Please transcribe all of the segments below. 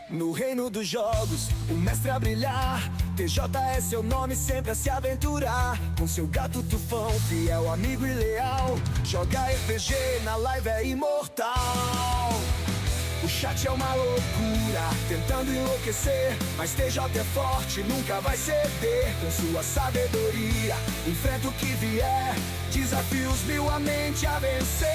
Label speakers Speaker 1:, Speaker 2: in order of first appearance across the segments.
Speaker 1: No reino dos jogos, o mestre a brilhar. TJ é seu nome, sempre a se aventurar. Com seu gato tufão, fiel, amigo e leal. Joga RPG, na live é imortal. O chat é uma loucura, tentando enlouquecer. Mas TJ é forte, nunca vai ceder. Com sua sabedoria, enfrenta o que vier. Desafios mil a mente a vencer.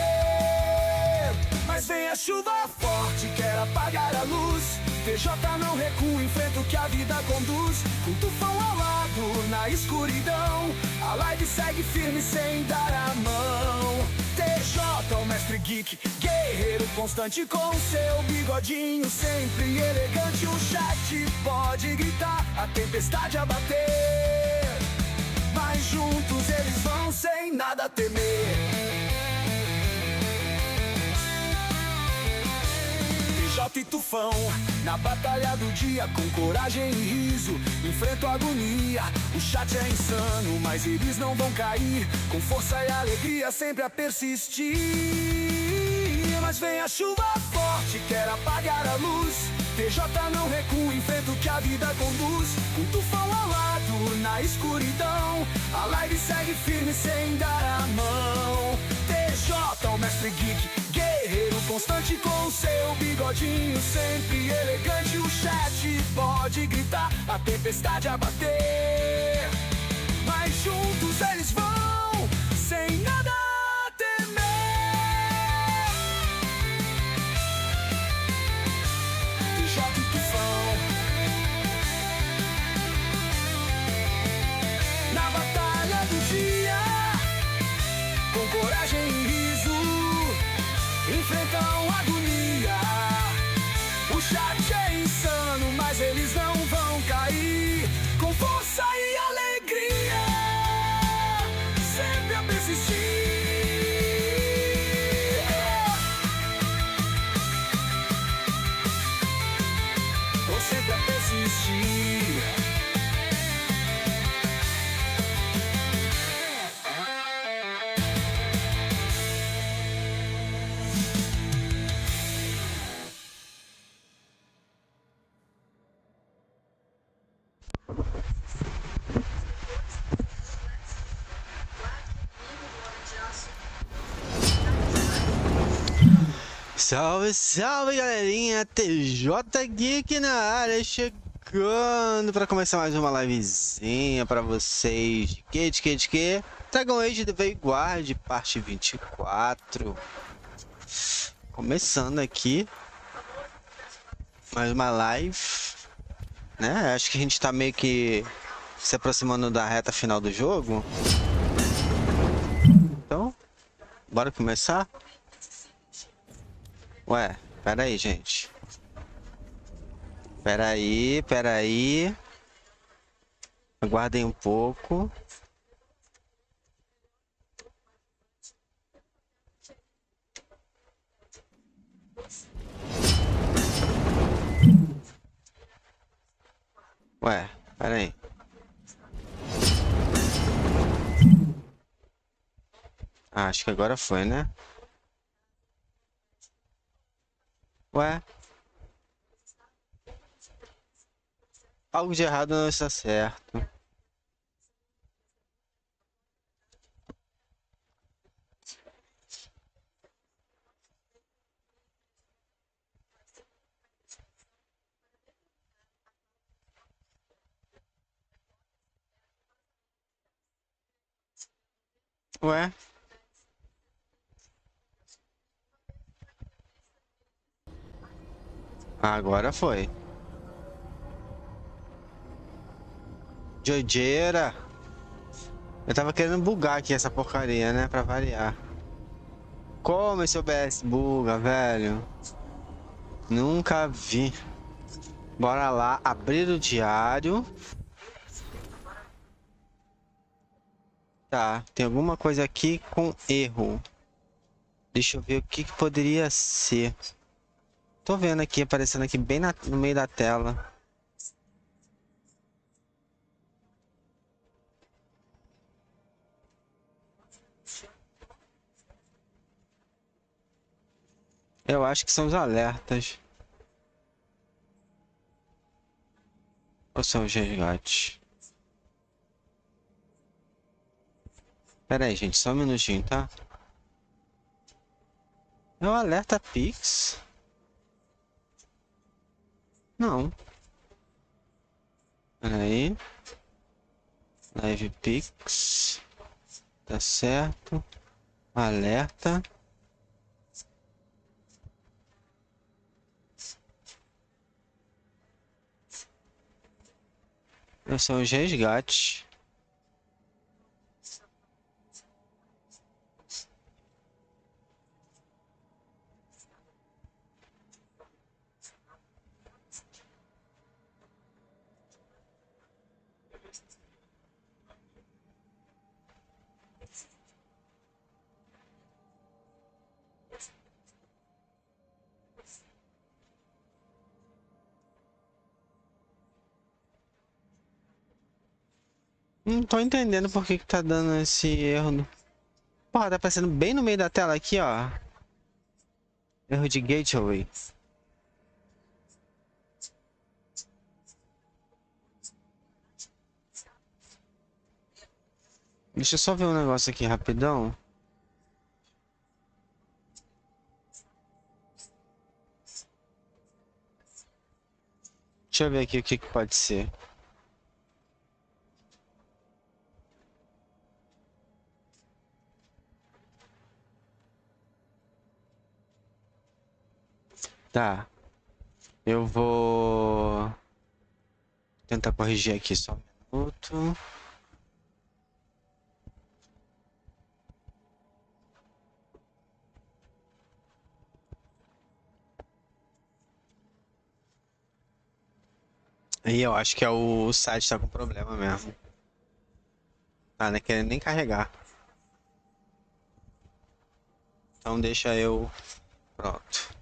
Speaker 1: Mas vem a chuva forte, quer apagar a luz. TJ não recua, enfrenta o que a vida conduz. Com tufão ao lado, na escuridão, a live segue firme sem dar a mão. TJ, o mestre geek, guerreiro constante, com seu bigodinho sempre elegante. O chat pode gritar, a tempestade a bater, mas juntos eles vão sem nada temer. TJ e Tufão, na batalha do dia, com coragem e riso, enfrentam a agonia. O chat é insano, mas eles não vão cair. Com força e alegria, sempre a persistir. Mas vem a chuva forte, quer apagar a luz. TJ não recua, enfrenta o que a vida conduz. Com tufão ao lado, na escuridão, a live segue firme sem dar a mão. TJ, o mestre geek, guerreiro constante, com seu bigodinho sempre elegante. O chat pode gritar, a tempestade a bater, mas juntos eles vão sem nada temer. TJ e Tufão, na batalha do dia, com coragem e riso, enfrentam a agonia. O chat é insano, mas eles não vão cair. Com força e alegria, sempre a persistir. Tô sempre a persistir.
Speaker 2: Salve, salve galerinha, TJ Geek na área, chegando para começar mais uma livezinha para vocês. Que? Dragon Age de Veilguard, parte 24. Começando aqui mais uma live, né? Acho que a gente tá meio que se aproximando da reta final do jogo. Então, bora começar? Ué, pera aí, gente. Pera aí. Aguardem um pouco. Ué, pera aí. Ah, acho que agora foi, né? Ué? Algo de errado não está certo. Ué? Agora foi. Jojeira. Eu tava querendo bugar aqui essa porcaria, né? Pra variar. Como esse OBS buga, velho? Nunca vi. Bora lá, abrir o diário. Tá, tem alguma coisa aqui com erro. Deixa eu ver o que poderia ser. Tô vendo aqui, aparecendo aqui bem no meio da tela. Eu acho que são os alertas. Ou são os resgates? Pera aí, gente, só um minutinho, tá? É o alerta Pix? Não. Pera aí. Live Pix. Tá certo. Alerta. São os resgates. Não tô entendendo por que tá dando esse erro. Porra, tá aparecendo bem no meio da tela aqui, ó. Erro de gateway. Deixa eu só ver um negócio aqui rapidão. Deixa eu ver aqui o que pode ser. Tá. Eu vou tentar corrigir aqui só um minuto. Aí eu acho que é o site tá com problema mesmo. Ah, não é querendo nem carregar. Então deixa eu... Pronto.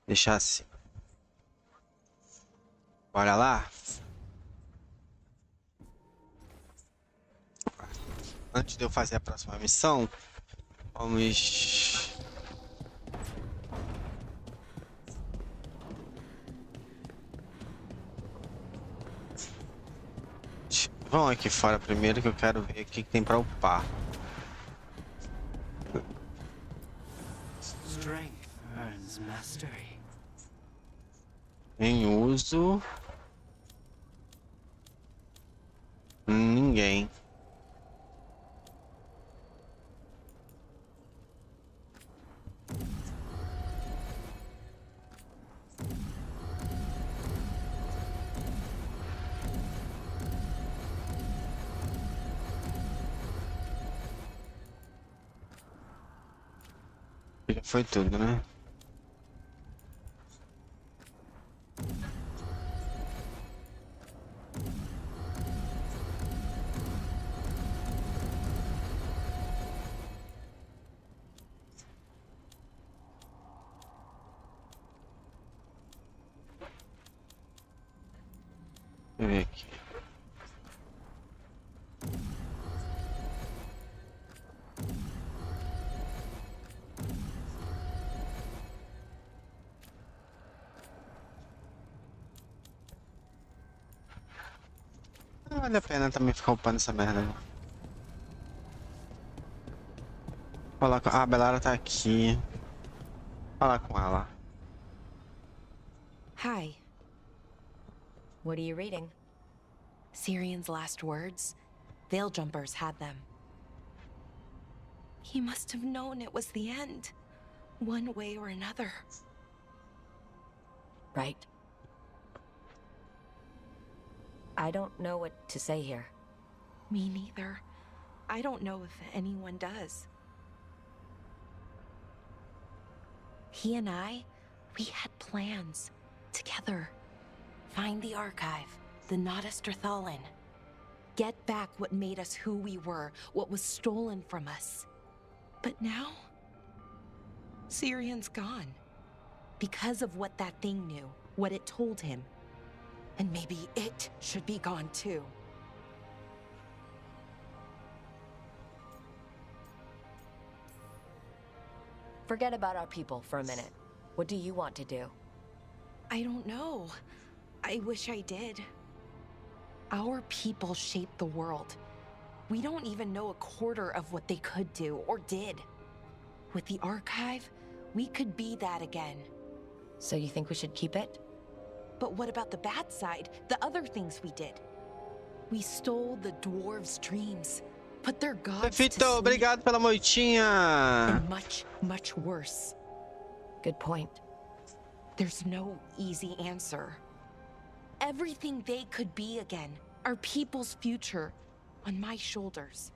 Speaker 2: Deixar assim. Bora lá? Antes de eu fazer a próxima missão, vamos... Vamos aqui fora primeiro que eu quero ver o que tem pra upar.
Speaker 3: Strength earns mastery.
Speaker 2: Em uso... Ninguém. Já foi tudo, né? Deixa eu ver aqui. Não vale a pena também ficar upando essa merda. Não. Falar com... Ah, a Belara tá aqui. Falar com ela.
Speaker 4: Hi. What are you reading? Sirian's last words? Veil Jumpers had them. He must have known it was the end, one way or another. Right. I don't know what to say here. Me neither. I don't know if anyone does. He and I, we had plans. Together. Find the archive, the Notisterthalin. Get back what made us who we were, what was stolen from us. But now, Sirian's gone. Because of what that thing knew, what it told him. And maybe it should be gone too. Forget about our people for a minute. What do you want to do? I don't know. I wish I did. Our people shaped the world. We don't even know a quarter of what they could do or did. With the archive, we could be that again.
Speaker 5: So you think we should keep it?
Speaker 4: But what about the bad side? The other things we did? We stole the dwarves' dreams, put their gods to
Speaker 2: Perfeito,
Speaker 4: sleep,
Speaker 2: obrigado pela moitinha.
Speaker 4: and much, much worse.
Speaker 5: Good point.
Speaker 4: There's no easy answer. Everything they could be again, our people's future, on my shoulders.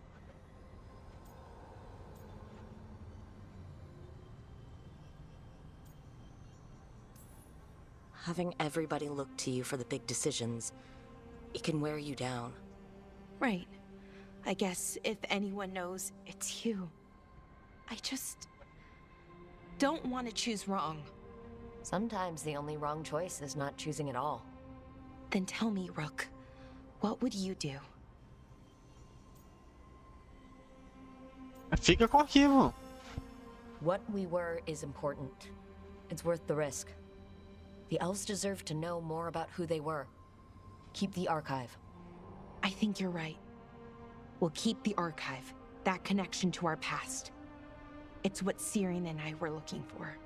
Speaker 5: Having everybody look to you for the big decisions, it can wear you down.
Speaker 4: Right. I guess if anyone knows, it's you. I just don't want to choose wrong.
Speaker 5: Sometimes the only wrong choice is not choosing at all.
Speaker 4: Then tell me, Rook, what would you do?
Speaker 2: Fica com o arquivo.
Speaker 5: What we were is important. It's worth the risk. The elves deserve to know more about who they were. Keep the archive.
Speaker 4: I think you're right. We'll keep the archive, that connection to our past. It's what Sirin and I were looking for.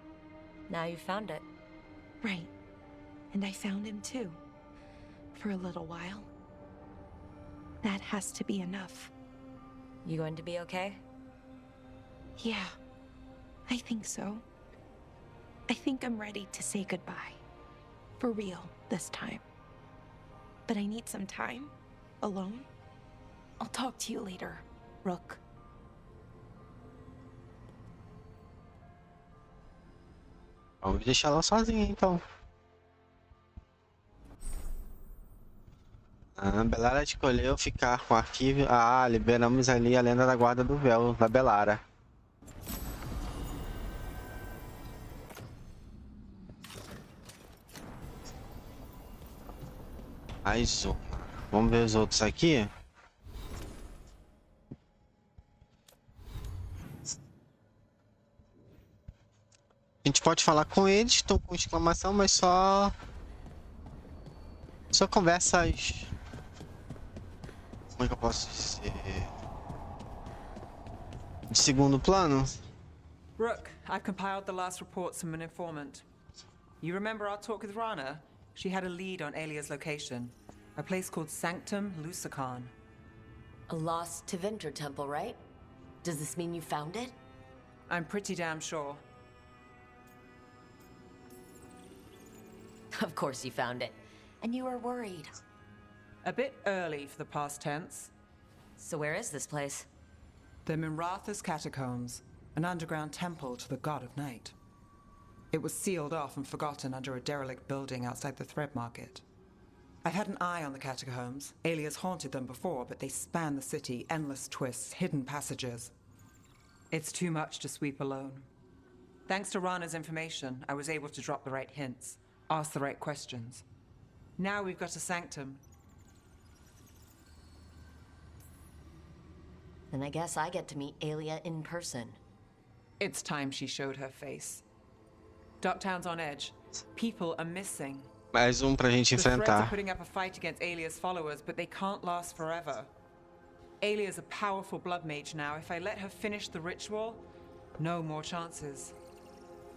Speaker 5: Now you found it.
Speaker 4: Right. And I found him too. For a little while. That has to be enough.
Speaker 5: You going to be okay?
Speaker 4: Yeah, I think so. I think I'm ready to say goodbye. For real, this time. But I need some time. Alone. I'll talk to you later, Rook.
Speaker 2: Vamos deixar ela sozinha então. A Belara escolheu ficar com o arquivo. Ah, liberamos ali a lenda da guarda do véu da Belara. Mais uma. Vamos ver os outros aqui. A gente pode falar com eles, estão com exclamação, mas só conversas. Como é que eu posso dizer? De segundo plano.
Speaker 6: Rook, I've compiled the last reports from an informant. You remember our talk with Rana? She had a lead on Alia's location. A place called Sanctum Lucican.
Speaker 5: A lost Tevinter temple, right? Does this mean you found it?
Speaker 6: I'm pretty damn sure.
Speaker 5: Of course you found it. And you were worried.
Speaker 6: A bit early for the past tense.
Speaker 5: So where is this place?
Speaker 6: The Minratha's Catacombs, an underground temple to the god of night. It was sealed off and forgotten under a derelict building outside the Thread Market. I've had an eye on the catacombs. Alias haunted them before, but they span the city, endless twists, hidden passages. It's too much to sweep alone. Thanks to Rana's information, I was able to drop the right hints, ask the right questions. Now we've got a sanctum.
Speaker 5: Then I guess I get to meet Alia in person.
Speaker 6: It's time she showed her face. Docktown's on edge. People are missing.
Speaker 2: Mais pra gente
Speaker 6: The Threads are
Speaker 2: enfrentar.
Speaker 6: putting up a fight against Alia's followers, but they can't last forever. Alia's a powerful blood mage now. If I let her finish the ritual, no more chances.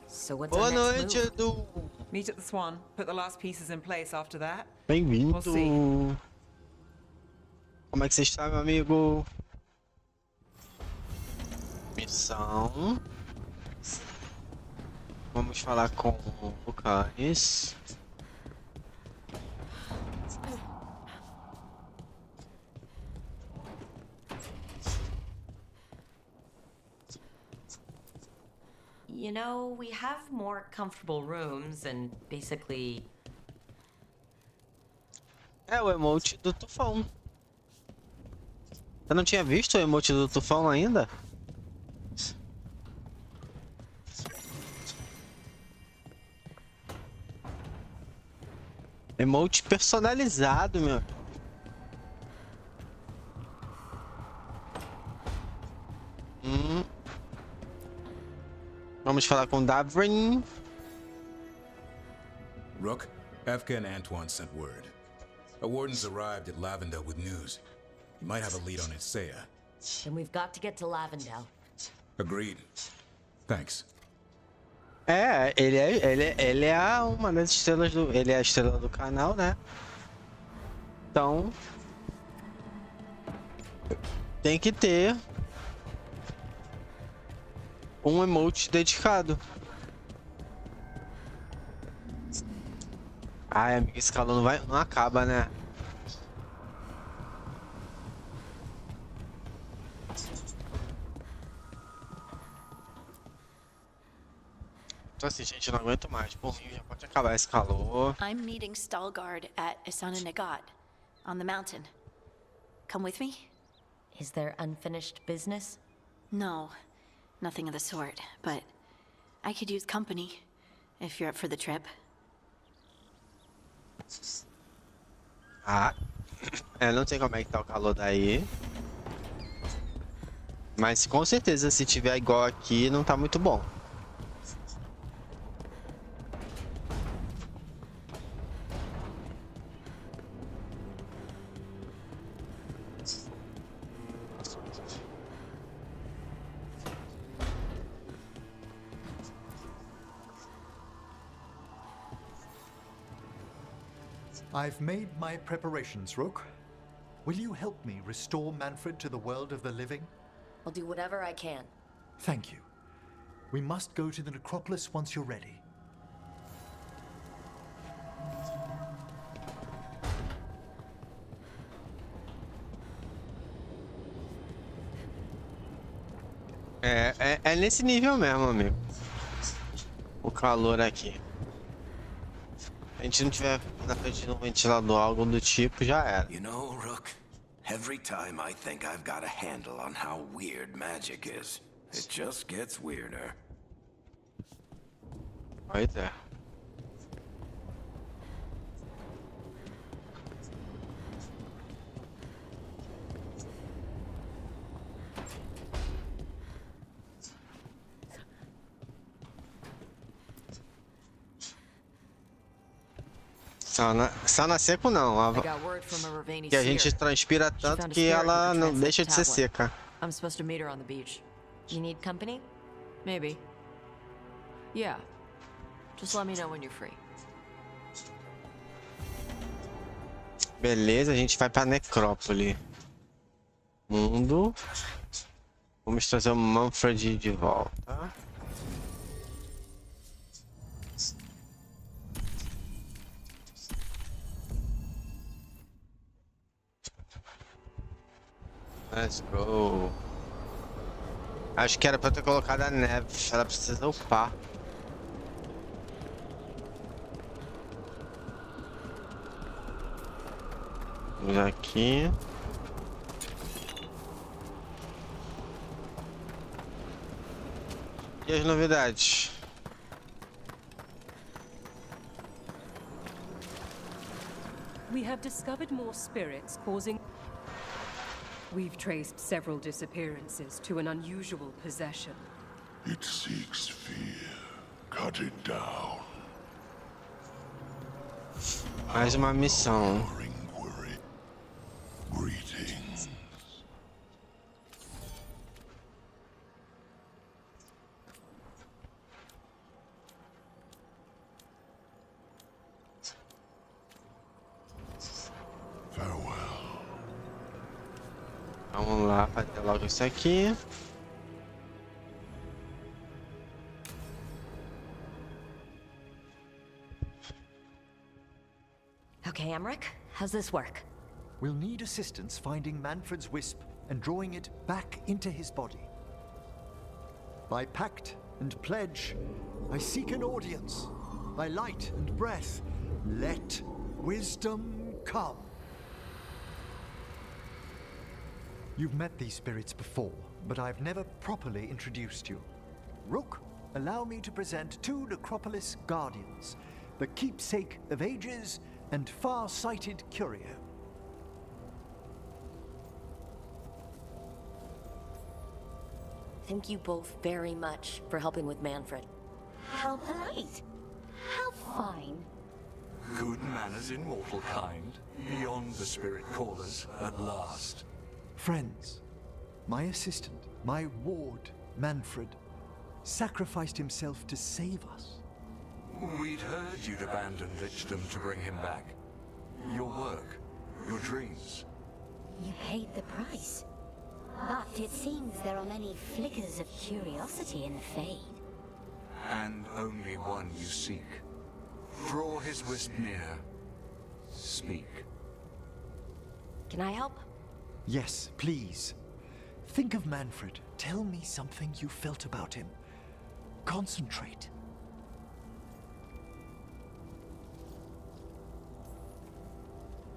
Speaker 5: So what's
Speaker 2: Boa
Speaker 5: our next
Speaker 2: noite,
Speaker 5: move?
Speaker 2: Edu.
Speaker 6: Meet at the Swan. Put the last pieces in place after that.
Speaker 2: Bem-vindo.
Speaker 6: We'll see.
Speaker 2: Como é que você está, meu amigo? Missão. Vamos falar com o Lucas.
Speaker 5: You know, we have more comfortable rooms and basically...
Speaker 2: É o emote do tufão. Eu não tinha visto o emote do tufão ainda? Emote personalizado, meu. Vamos falar com Davrin.
Speaker 7: Rook, Evka and Antoine sent word. A warden's arrived at Lavendel with news. You might have a lead on Isaiah.
Speaker 5: Then we've got to get to Lavendel.
Speaker 7: Agreed. Thanks.
Speaker 2: Ele é uma das estrelas do... Ele é a estrela do canal, né? Então... Tem que ter... um emote dedicado. Ai, amigo, esse calor não acaba, né? Então assim, gente, eu não aguento mais. Por mim, já pode acabar esse calor.
Speaker 8: I'm meeting Stalgard at Isananegat, on the mountain. Come with me?
Speaker 5: Is there unfinished business?
Speaker 8: No, nothing of the sort, but I could use company, if you're up for the trip.
Speaker 2: Ah, não sei como é que tá o calor daí. Mas com certeza, se tiver igual aqui, não tá muito bom.
Speaker 9: I've made my preparations, Rook. Will you help me restore Manfred to the world of the living?
Speaker 5: I'll do whatever I can.
Speaker 9: Thank you. We must go to the necropolis once you're ready.
Speaker 2: É nesse nível mesmo, amigo. O calor aqui. A gente não tiver na frente de um ventilador, algo do tipo, já era.
Speaker 1: You know, Rook, every time I think I've got a handle on how weird magic is, it just gets weirder.
Speaker 2: Pois é. Sana seco não, que a gente transpira tanto que ela não deixa de ser seca.
Speaker 10: I'm supposed to meet her on the beach.
Speaker 5: You need company?
Speaker 10: Maybe. Yeah. Just let me know when you're free.
Speaker 2: Beleza, a gente vai pra necrópole. Mundo. Vamos trazer o Manfred de volta. Let's go. Acho que era pra eu ter colocado a neve. Ela precisa upar. Vamos aqui. E as novidades?
Speaker 11: We have discovered more spirits causing... We've traced several disappearances to an unusual possession.
Speaker 12: It seeks fear. Cut it down.
Speaker 2: Mais uma missão.
Speaker 12: Inquiry. Greetings. Farewell.
Speaker 2: Vamos lá, fazer logo isso aqui.
Speaker 5: Okay, Emmerich, how's this work?
Speaker 9: We'll need assistance finding Manfred's wisp and drawing it back into his body. By pact and pledge, I seek an audience. By light and breath, let wisdom come. You've met these spirits before, but I've never properly introduced you. Rook, allow me to present two Necropolis Guardians, the keepsake of ages and far-sighted curio.
Speaker 5: Thank you both very much for helping with Manfred.
Speaker 4: How polite. How fine.
Speaker 13: Good manners in mortal kind, beyond the spirit callers at last.
Speaker 9: Friends, my assistant, my ward, Manfred, sacrificed himself to save us.
Speaker 13: We'd heard you'd abandoned Lichdom to bring him back. Your work, your dreams.
Speaker 14: You paid the price. But it seems there are many flickers of curiosity in the Fade.
Speaker 13: And only one you seek. Draw his wisp near. Speak.
Speaker 5: Can I help?
Speaker 9: Yes, please. Think of Manfred. Tell me something you felt about him. Concentrate.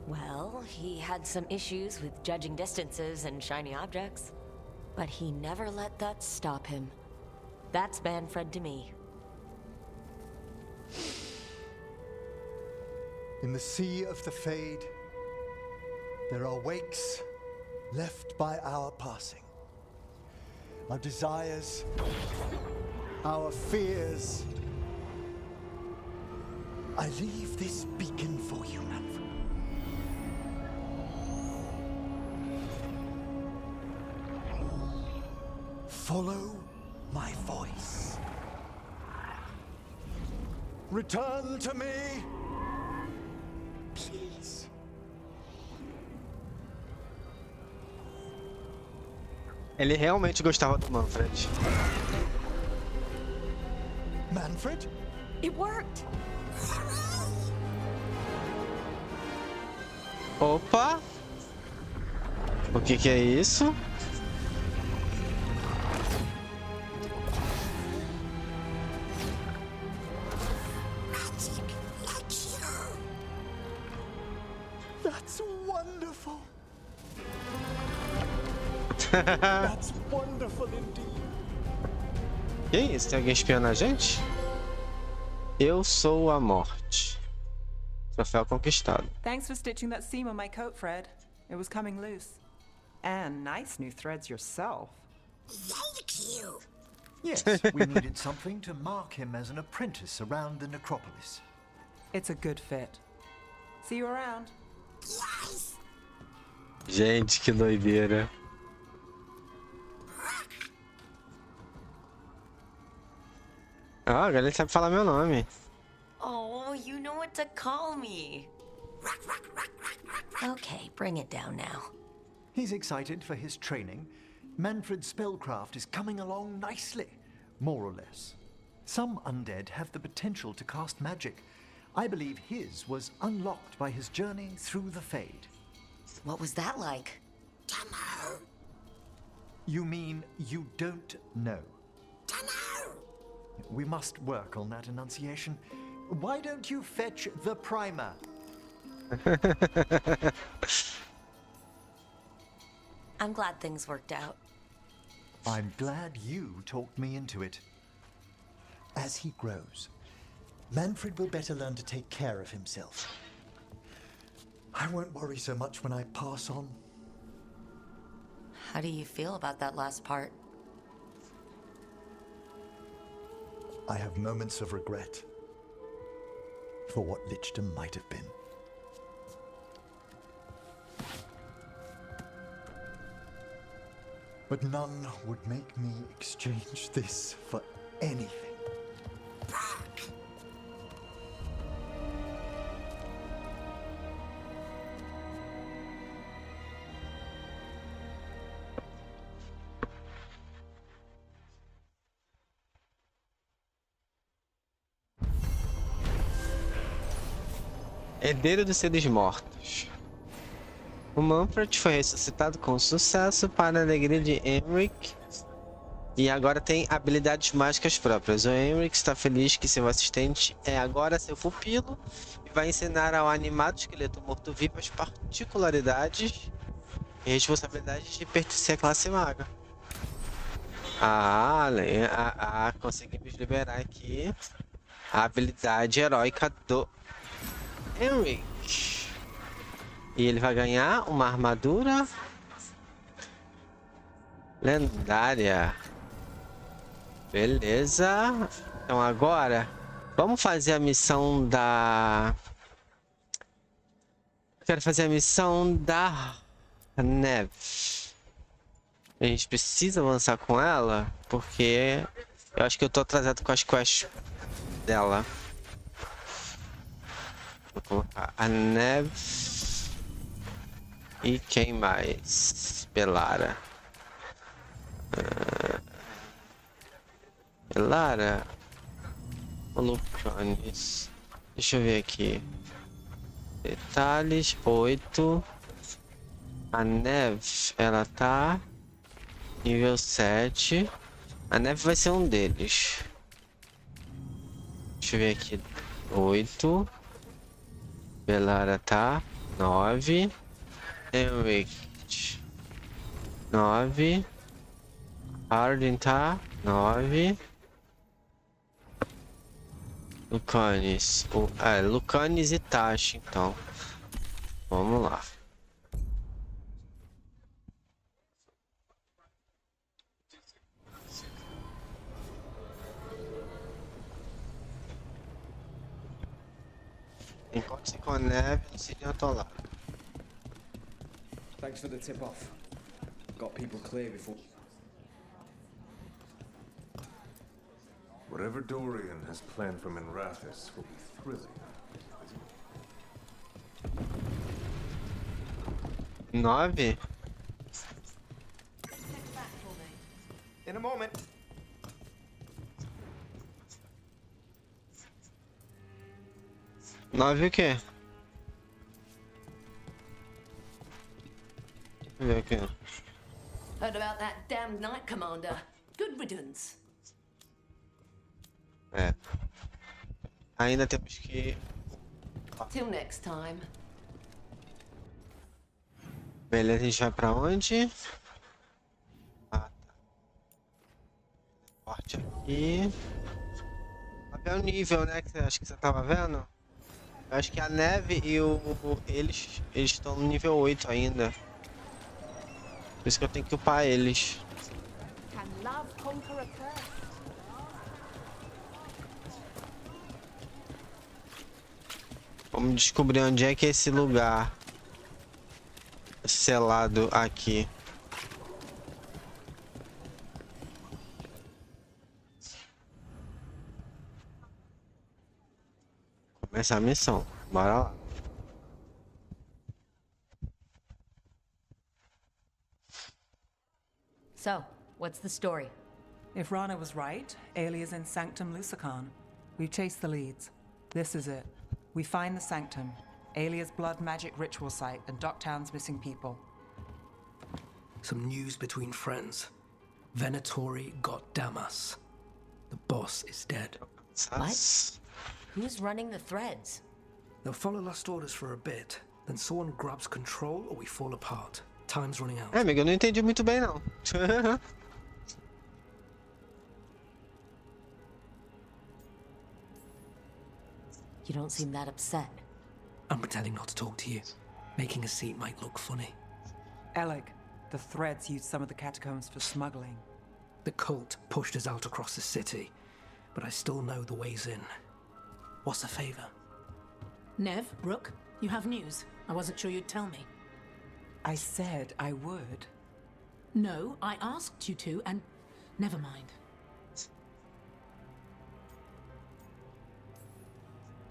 Speaker 5: Well, he had some issues with judging distances and shiny objects. But he never let that stop him. That's Manfred to me.
Speaker 9: In the sea of the Fade, there are wakes left by our passing. Our desires, our fears. I leave this beacon for you, Manfred. Follow my voice. Return to me, please.
Speaker 2: Ele realmente gostava do Manfred.
Speaker 9: Manfred?
Speaker 5: It worked!
Speaker 2: Opa! O que é isso?
Speaker 9: That's wonderful. That's wonderful indeed.
Speaker 2: Que isso? Tem alguém espiando a gente? Eu sou a morte. Troféu conquistado.
Speaker 6: Thanks for stitching that seam on my coat, Fred. It was coming loose. And nice new threads yourself.
Speaker 14: Thank you.
Speaker 9: Yes, we needed something to mark him as an apprentice around the necropolis.
Speaker 6: It's a good fit. See you around.
Speaker 14: Yes.
Speaker 2: Gente, que doideira. Ah, agora ele sabe falar meu nome.
Speaker 5: Oh, you know what to call me. Okay, bring it down now.
Speaker 9: He's excited for his training. Manfred's spellcraft is coming along nicely, more or less. Some undead have the potential to cast magic. I believe his was unlocked by his journey through the Fade.
Speaker 5: What was that like?
Speaker 14: Dunno.
Speaker 9: You mean you don't know?
Speaker 14: Dunno.
Speaker 9: We must work on that enunciation. Why don't you fetch the primer?
Speaker 5: I'm glad things worked out.
Speaker 9: I'm glad you talked me into it. As he grows, Manfred will better learn to take care of himself. I won't worry so much when I pass on.
Speaker 5: How do you feel about that last part?
Speaker 9: I have moments of regret for what Lichdom might have been. But none would make me exchange this for anything.
Speaker 2: Herdeiro dos seres mortos. O Manfred foi ressuscitado com sucesso para a alegria de Henrik e agora tem habilidades mágicas próprias. O Henrik está feliz que seu assistente é agora seu pupilo e vai ensinar ao animado esqueleto morto-vivo as particularidades e responsabilidades de pertencer à classe maga. Conseguimos liberar aqui a habilidade heróica do Henrik. E ele vai ganhar uma armadura lendária. Beleza. Então agora vamos fazer a missão da Quero fazer a missão da Neve. A gente precisa avançar com ela, porque eu acho que eu tô atrasado com as quests dela. Vou colocar a Neve. E quem mais? Belara. Belara. O Lucanis. Deixa eu ver aqui. Detalhes, 8. A Neve, ela tá nível 7. A Neve vai ser um deles. Deixa eu ver aqui. 8. Belara tá 9. Enrique 9. Arden tá 9. Lucanis. Lucanis e Tashi, então. Vamos lá. Encontre-se com a Neve no sítio atolado.
Speaker 15: Thanks for the tip-off. Got people clear before...
Speaker 16: Whatever Dorian has planned for Minrathis will be thrilling.
Speaker 2: 9?
Speaker 15: In a moment.
Speaker 2: Nove o quê? Deixa eu ver aqui.
Speaker 10: Heard about that damned Knight Commander. Good riddance.
Speaker 2: É. Ainda temos que...
Speaker 10: Till next time.
Speaker 2: Beleza, a gente vai pra onde? Ah, tá. Parte aqui. Vai ver o nível, né? Que acho que você tava vendo. Eu acho que a Neve e eles estão no nível 8 ainda. Por isso que eu tenho que upar eles. Vamos descobrir onde é que é esse lugar selado aqui. Começar a missão. Bora lá.
Speaker 5: So, what's the story?
Speaker 6: If Rana was right, Alia's in Sanctum Lucican. We've chased the leads. This is it. We find the Sanctum, Alia's blood magic ritual site, and Docktown's missing people.
Speaker 17: Some news between friends. Venatori got Damas. The boss is dead.
Speaker 5: What? Who's running the threads?
Speaker 17: They'll follow last orders for a bit, then someone grabs control or we fall apart. Time's running out.
Speaker 2: Amigo, eu não entendi muito bem não.
Speaker 5: You don't seem that upset.
Speaker 17: I'm pretending not to talk to you. Making a scene might look funny.
Speaker 6: Alec, the threads used some of the catacombs for smuggling.
Speaker 17: The cult pushed us out across the city, but I still know the ways in. What's the favor?
Speaker 18: Nev, Rook, you have news. I wasn't sure you'd tell me.
Speaker 6: I said I would.
Speaker 18: No, I asked you to, and never mind.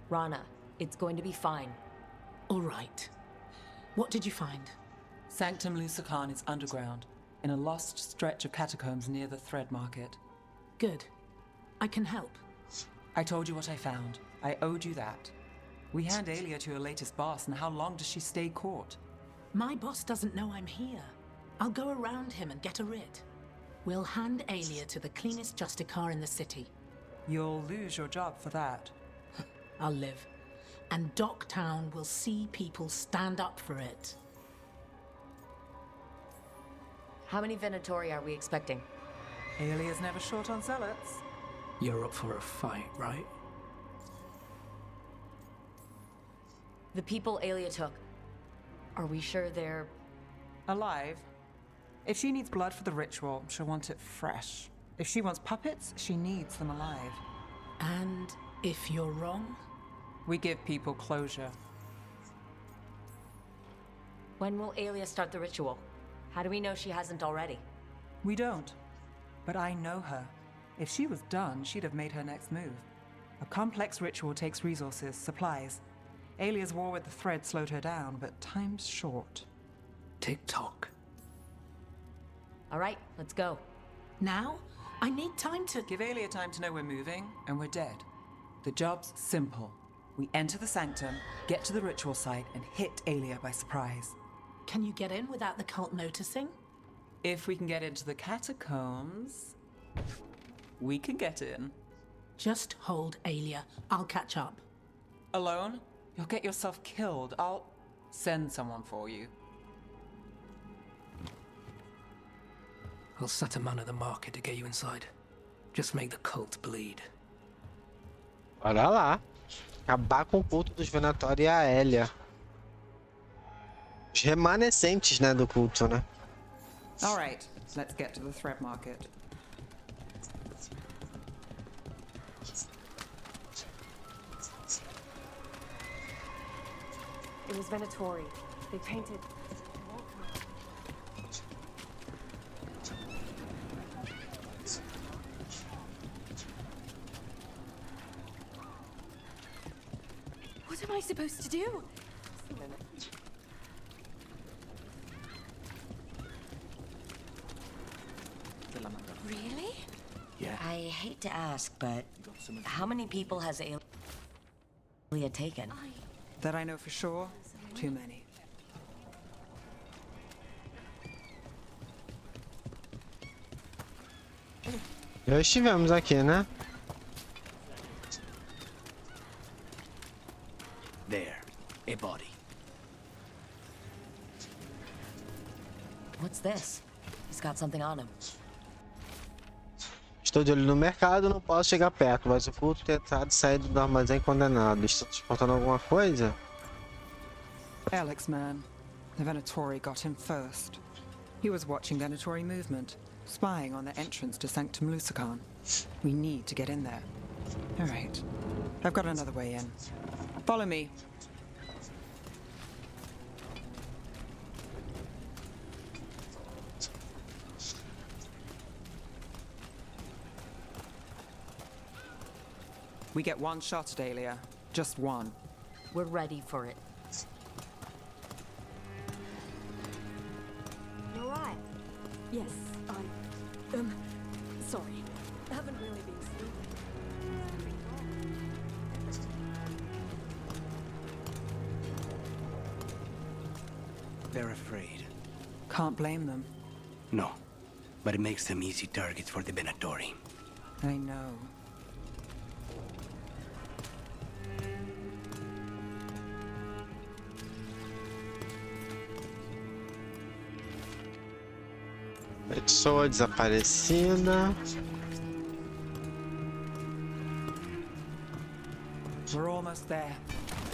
Speaker 5: Rana, it's going to be fine.
Speaker 18: All right. What did you find?
Speaker 6: Sanctum Lucican is underground, in a lost stretch of catacombs near the Thread Market.
Speaker 18: Good. I can help.
Speaker 6: I told you what I found. I owed you that. We hand Alia to her latest boss, and how long does she stay caught?
Speaker 18: My boss doesn't know I'm here. I'll go around him and get a writ. We'll hand Alia to the cleanest Justicar in the city.
Speaker 6: You'll lose your job for that.
Speaker 18: I'll live. And Docktown will see people stand up for it.
Speaker 5: How many Venatori are we expecting?
Speaker 6: Alia's never short on zealots.
Speaker 17: You're up for a fight, right?
Speaker 5: The people Alia took, are we sure they're...
Speaker 6: alive? If she needs blood for the ritual, she'll want it fresh. If she wants puppets, she needs them alive.
Speaker 18: And if you're wrong?
Speaker 6: We give people closure.
Speaker 5: When will Aelia start the ritual? How do we know she hasn't already?
Speaker 6: We don't. But I know her. If she was done, she'd have made her next move. A complex ritual takes resources, supplies. Aelia's war with the thread slowed her down, but time's short.
Speaker 17: Tick-tock.
Speaker 5: All right, let's go.
Speaker 18: Now? I need time to...
Speaker 6: Give Aelia time to know we're moving, and we're dead. The job's simple. We enter the sanctum, get to the ritual site, and hit Aelia by surprise.
Speaker 18: Can you get in without the cult noticing?
Speaker 6: If we can get into the catacombs, we can get in.
Speaker 18: Just hold Aelia. I'll catch up.
Speaker 6: Alone? You'll get yourself killed. I'll send someone for you.
Speaker 17: I'll set a man at the market to get you inside. Just make the cult bleed.
Speaker 2: Bora lá. Acabar com o culto dos Venatori e a Aelia. Os remanescentes, né, do culto, né?
Speaker 6: All right, let's get to the thread market.
Speaker 4: It was Venatori. They painted... What am I supposed to do?
Speaker 5: Really?
Speaker 9: Yeah.
Speaker 5: I hate to ask, but how many people has Aelia taken?
Speaker 6: That I know for sure, too many.
Speaker 2: Já estivemos aqui, né?
Speaker 3: There, a body.
Speaker 5: What's this? He's got something on him.
Speaker 2: Estou de olho no mercado, não posso chegar perto, mas o culto tentado sair do armazém condenado. Está transportando alguma coisa?
Speaker 6: Alex, man. The Venatori got him first. He was watching Venatori movement, spying on the entrance to Sanctum Lucican. We need to get in there. All right. I've got another way in. Follow me. We get one shot at Aelia. Just one.
Speaker 5: We're ready for it.
Speaker 4: You're right. Yes, sorry. Haven't really been sleeping.
Speaker 3: They're afraid.
Speaker 6: Can't blame them.
Speaker 3: No, but it makes them easy targets for the Venatori.
Speaker 6: I know.
Speaker 2: Pessoa desaparecida.
Speaker 6: We're almost there.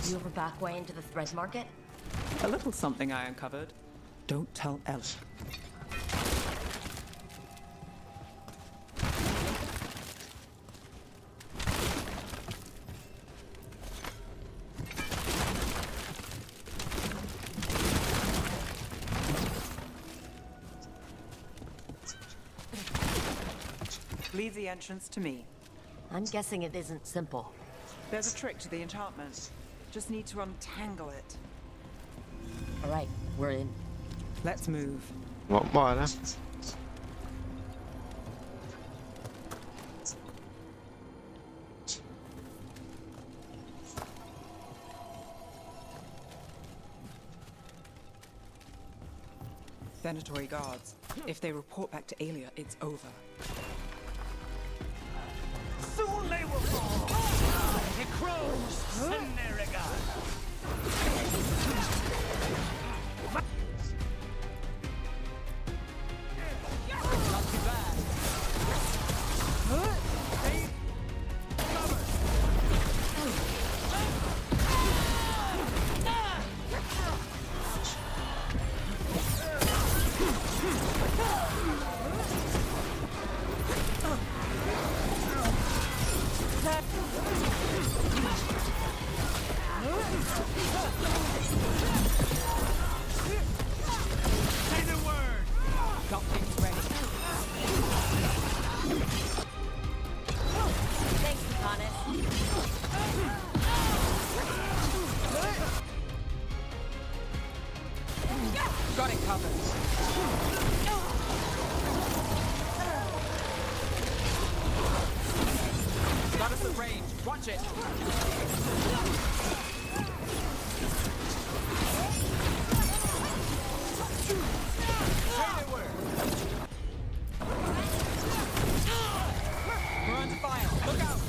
Speaker 5: You have a back way into the thread market?
Speaker 6: A little something I uncovered. Don't tell Ellen. Leave the entrance to me.
Speaker 5: I'm guessing it isn't simple.
Speaker 6: There's a trick to the enchantment. Just need to untangle it.
Speaker 5: All right, we're in.
Speaker 6: Let's move.
Speaker 2: Vambora.
Speaker 6: Venatori guards. If they report back to Aelia, it's over.
Speaker 3: Soon they will fall! The crows and their regard! Not too bad.
Speaker 6: Got it covered. Got us at range. Watch it. We're under fire. Look out.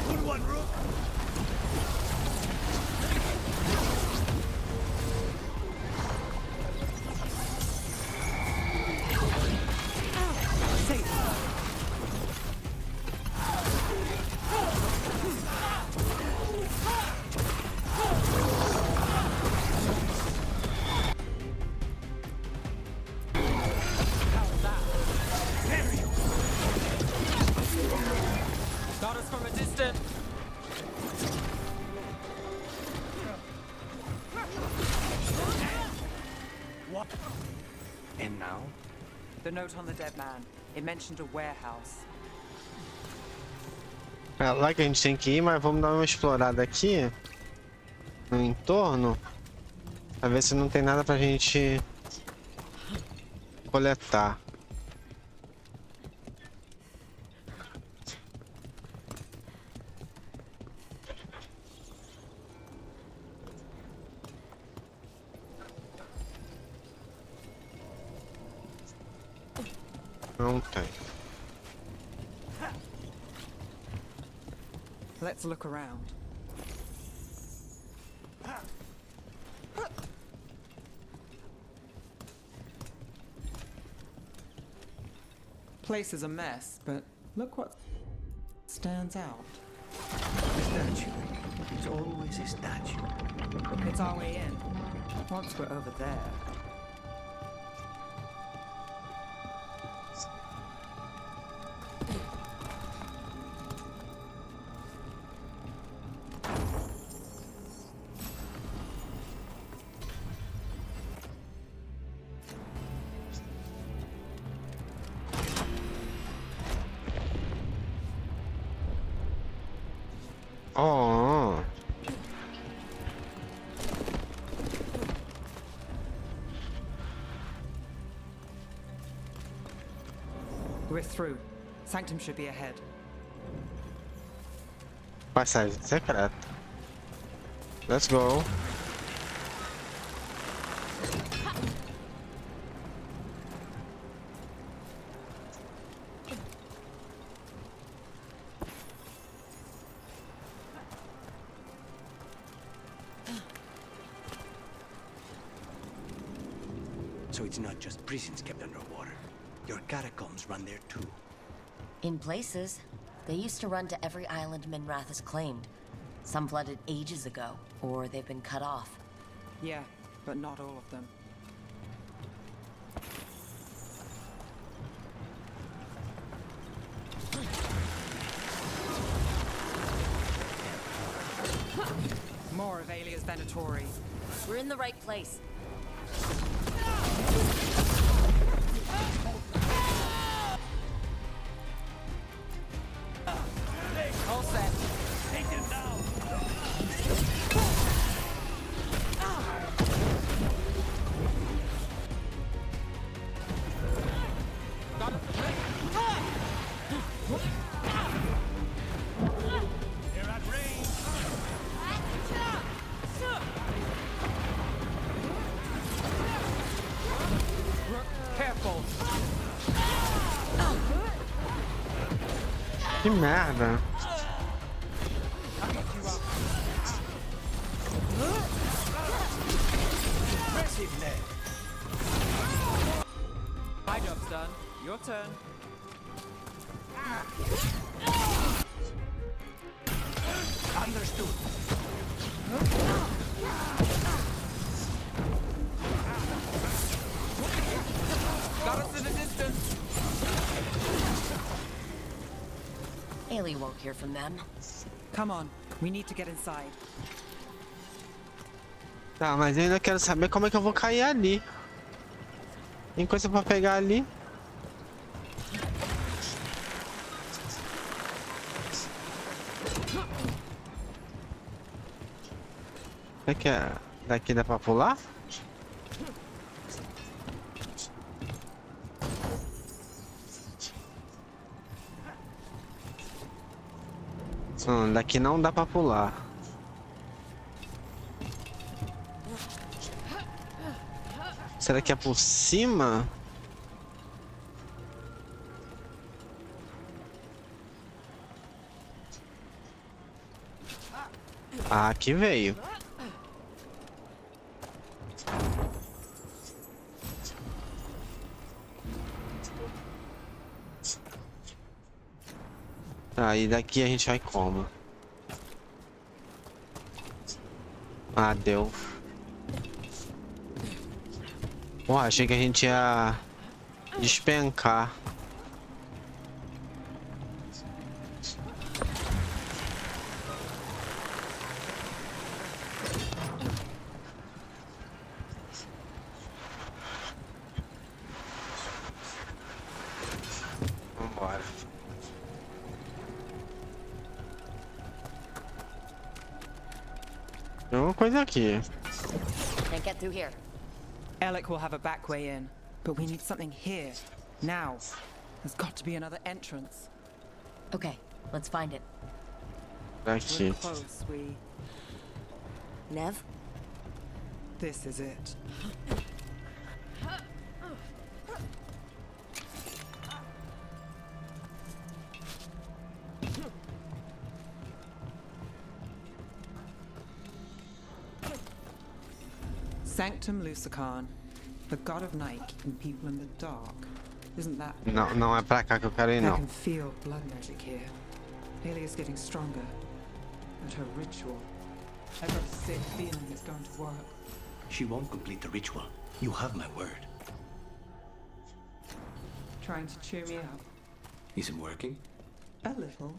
Speaker 3: Good one, Rook.
Speaker 6: Got us from a distance.
Speaker 3: What? And now?
Speaker 6: The note on the dead man. It mentioned a warehouse.
Speaker 2: É lá que a gente tem que ir, mas vamos dar uma explorada aqui no entorno pra ver se não tem nada pra gente coletar. Não tem.
Speaker 6: Let's look around. Place is a mess, but look what stands out.
Speaker 3: A statue. It's always a statue.
Speaker 6: It's our way in. Once we're over there.
Speaker 2: Oh.
Speaker 6: We're through. Sanctum should be ahead.
Speaker 2: Passagem secreta. Let's go.
Speaker 3: So it's not just prisons kept underwater. Your catacombs run there too.
Speaker 5: In places, they used to run to every island Minrath has claimed. Some flooded ages ago, or they've been cut off.
Speaker 6: Yeah, but not all of them. More of Alia's Venatori.
Speaker 5: We're in the right place.
Speaker 6: All set.
Speaker 3: Take him down.
Speaker 6: Got it.
Speaker 3: They're at range.
Speaker 6: Careful.
Speaker 2: Que merda.
Speaker 3: Impressive, Ned.
Speaker 6: My job's done. Your turn.
Speaker 3: Understood.
Speaker 6: Got us in a distance.
Speaker 5: Ailey won't hear from them.
Speaker 6: Come on. We need to get inside.
Speaker 2: Tá, mas eu ainda quero saber como é que eu vou cair ali. Tem coisa pra pegar ali. Daqui dá pra pular? Daqui não dá pra pular. Será que é por cima? Ah, aqui veio. Tá, e daqui a gente vai como? Ah, deu. Pô, achei que a gente ia despencar. Vambora. Tem uma coisa aqui.
Speaker 5: Can't get through here.
Speaker 6: Alec will have a back way in, but we need something here, now. There's got to be another entrance.
Speaker 5: Okay, let's find it.
Speaker 2: Aqui.
Speaker 6: We're close, we...
Speaker 5: Nev?
Speaker 6: This is it. Sanctum Lucican, the god of night keeping people in the dark. Isn't that...
Speaker 2: Não, não é pra cá que eu quero ir,
Speaker 6: I
Speaker 2: não.
Speaker 6: can feel blood magic here. Alia's getting stronger. And her ritual. I've got a sick feeling it's going to work.
Speaker 17: She won't complete the ritual. You have my word.
Speaker 6: Trying to cheer me up.
Speaker 17: Is it working?
Speaker 6: A little.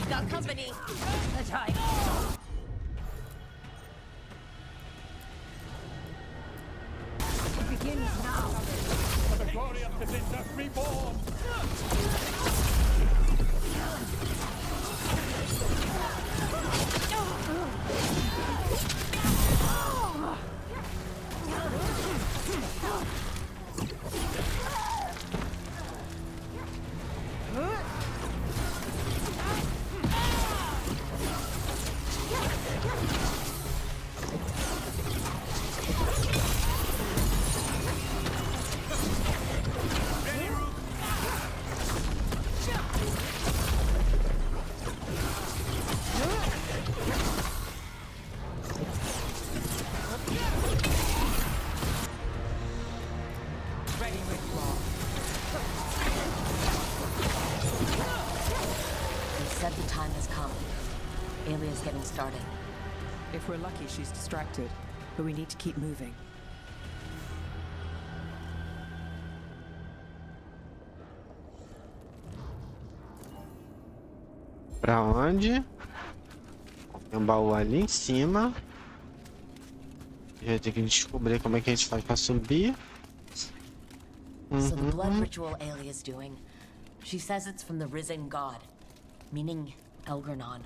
Speaker 5: Got company. Attack.
Speaker 3: It begins now. For the glory of the Defender reborn.
Speaker 5: Said the time has come. Alia's getting started.
Speaker 6: If we're lucky, she's distracted. But we need to keep moving.
Speaker 2: Pra onde? Tem um baú ali em cima. A gente vai ter que descobrir como é que a gente faz pra subir.
Speaker 5: So the blood ritual Alia's doing, she says it's from the risen god, meaning Elgranon.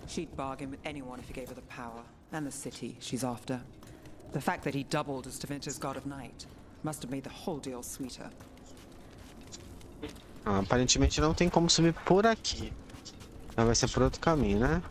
Speaker 6: She'd bargain with anyone if he gave her the power, and the city she's after. The fact that he doubled as Tevinter's god of night must have made the whole deal sweeter.
Speaker 2: Aparentemente não tem como subir por aqui. Então vai ser por outro caminho, né?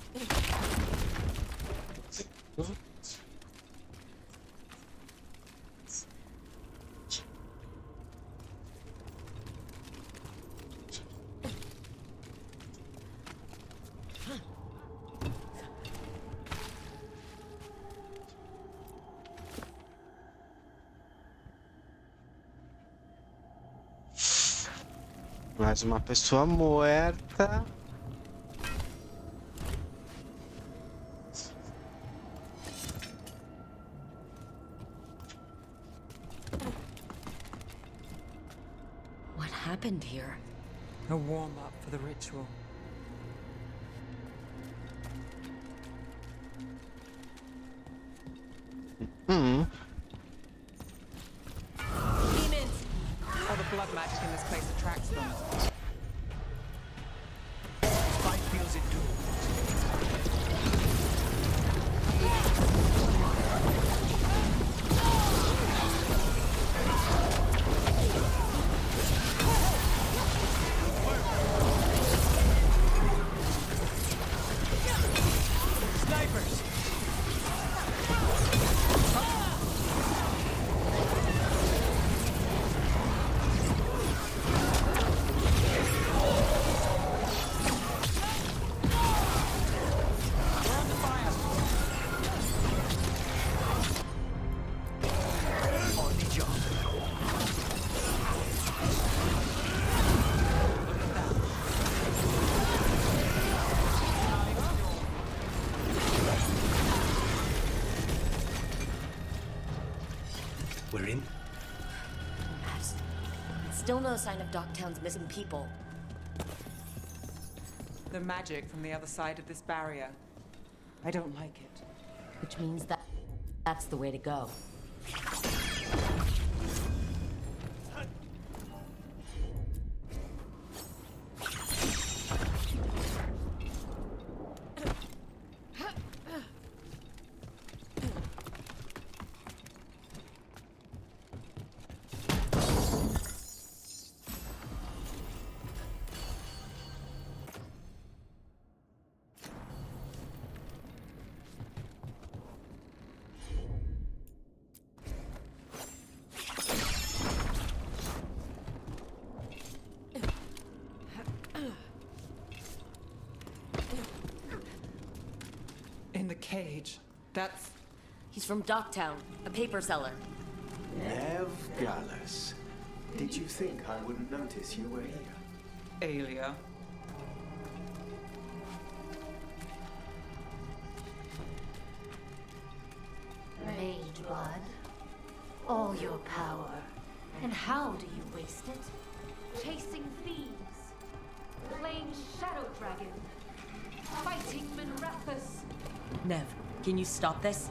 Speaker 2: Mais uma pessoa morta.
Speaker 5: What happened here?
Speaker 6: A warm-up for the ritual.
Speaker 2: Hmm.
Speaker 6: Demons! All the blood magic in this place attracts them.
Speaker 17: Fight feels endured.
Speaker 6: Snipers!
Speaker 17: We're in.
Speaker 5: Still no sign of Docktown's missing people.
Speaker 6: The magic from the other side of this barrier. I don't like it.
Speaker 5: Which means that that's the way to go.
Speaker 6: In the cage. That's...
Speaker 5: He's from Docktown, a paper seller.
Speaker 16: Nev Gallus. Did you think I wouldn't notice you were here?
Speaker 6: Aelia.
Speaker 14: Mage blood. All your power. And how do you waste it?
Speaker 19: Chasing thieves, playing Shadow Dragon, fighting Minrathus.
Speaker 5: Nev, can you stop this?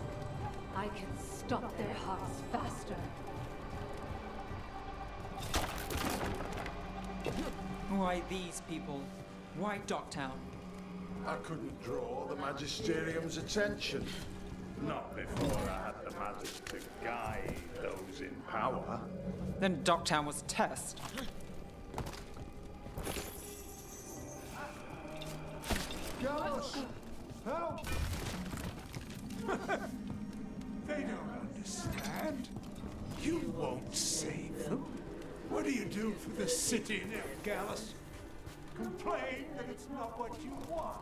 Speaker 19: I can stop their hearts faster.
Speaker 6: Why these people? Why Docktown?
Speaker 12: I couldn't draw the Magisterium's attention. Not before I had the magic to guide those in power.
Speaker 6: Then Docktown was a test.
Speaker 12: Gallus! Help! They don't understand. You won't save them. What do you do for the city, Nev Gallus? Complain that it's not what you want.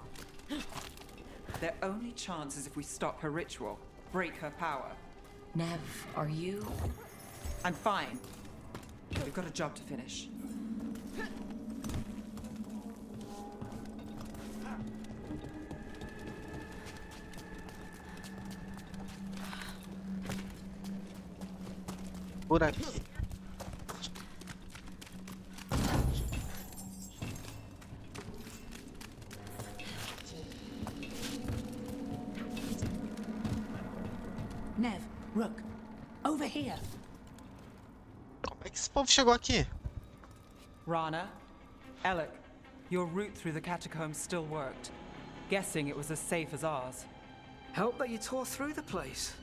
Speaker 6: Their only chance is if we stop her ritual, break her power.
Speaker 5: Nev, are you?
Speaker 6: I'm fine. We've got a job to finish.
Speaker 2: Por aqui.
Speaker 18: Nev, Rook, over here.
Speaker 2: Como é que esse povo chegou aqui?
Speaker 6: Rana, Alec, your route through the catacombs still worked. Guessing it was as safe as ours.
Speaker 17: Help that you tore through the place.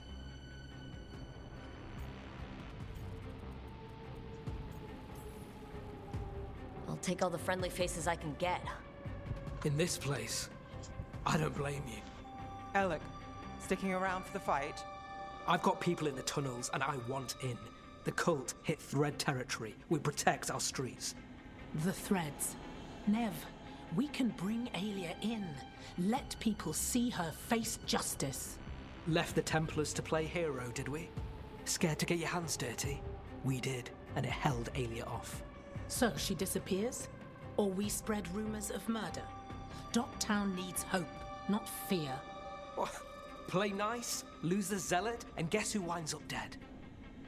Speaker 5: I'll take all the friendly faces I can get.
Speaker 17: In this place, I don't blame you.
Speaker 6: Alec, sticking around for the fight?
Speaker 17: I've got people in the tunnels and I want in. The cult hit Thread territory. We protect our streets.
Speaker 18: The threads. Nev, we can bring Aelia in. Let people see her face justice.
Speaker 17: Left the Templars to play hero, did we? Scared to get your hands dirty? We did, and it held Aelia off.
Speaker 18: So she disappears? or we spread rumors of murder. Docktown needs hope, not fear.
Speaker 17: Play nice, lose the zealot, and guess who winds up dead?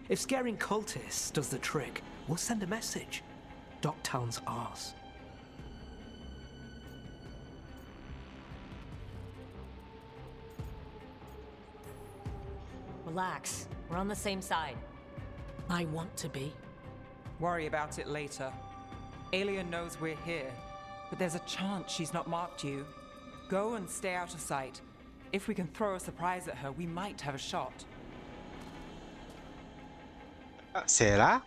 Speaker 17: If scaring cultists does the trick, we'll send a message. Docktown's ours.
Speaker 5: Relax. We're on the same side.
Speaker 18: I want to be.
Speaker 6: Worry about it later. Alien knows we're here, but there's a chance she's not marked you. Go and stay out of sight. If we can throw a surprise at her, we might have a shot.
Speaker 2: Será?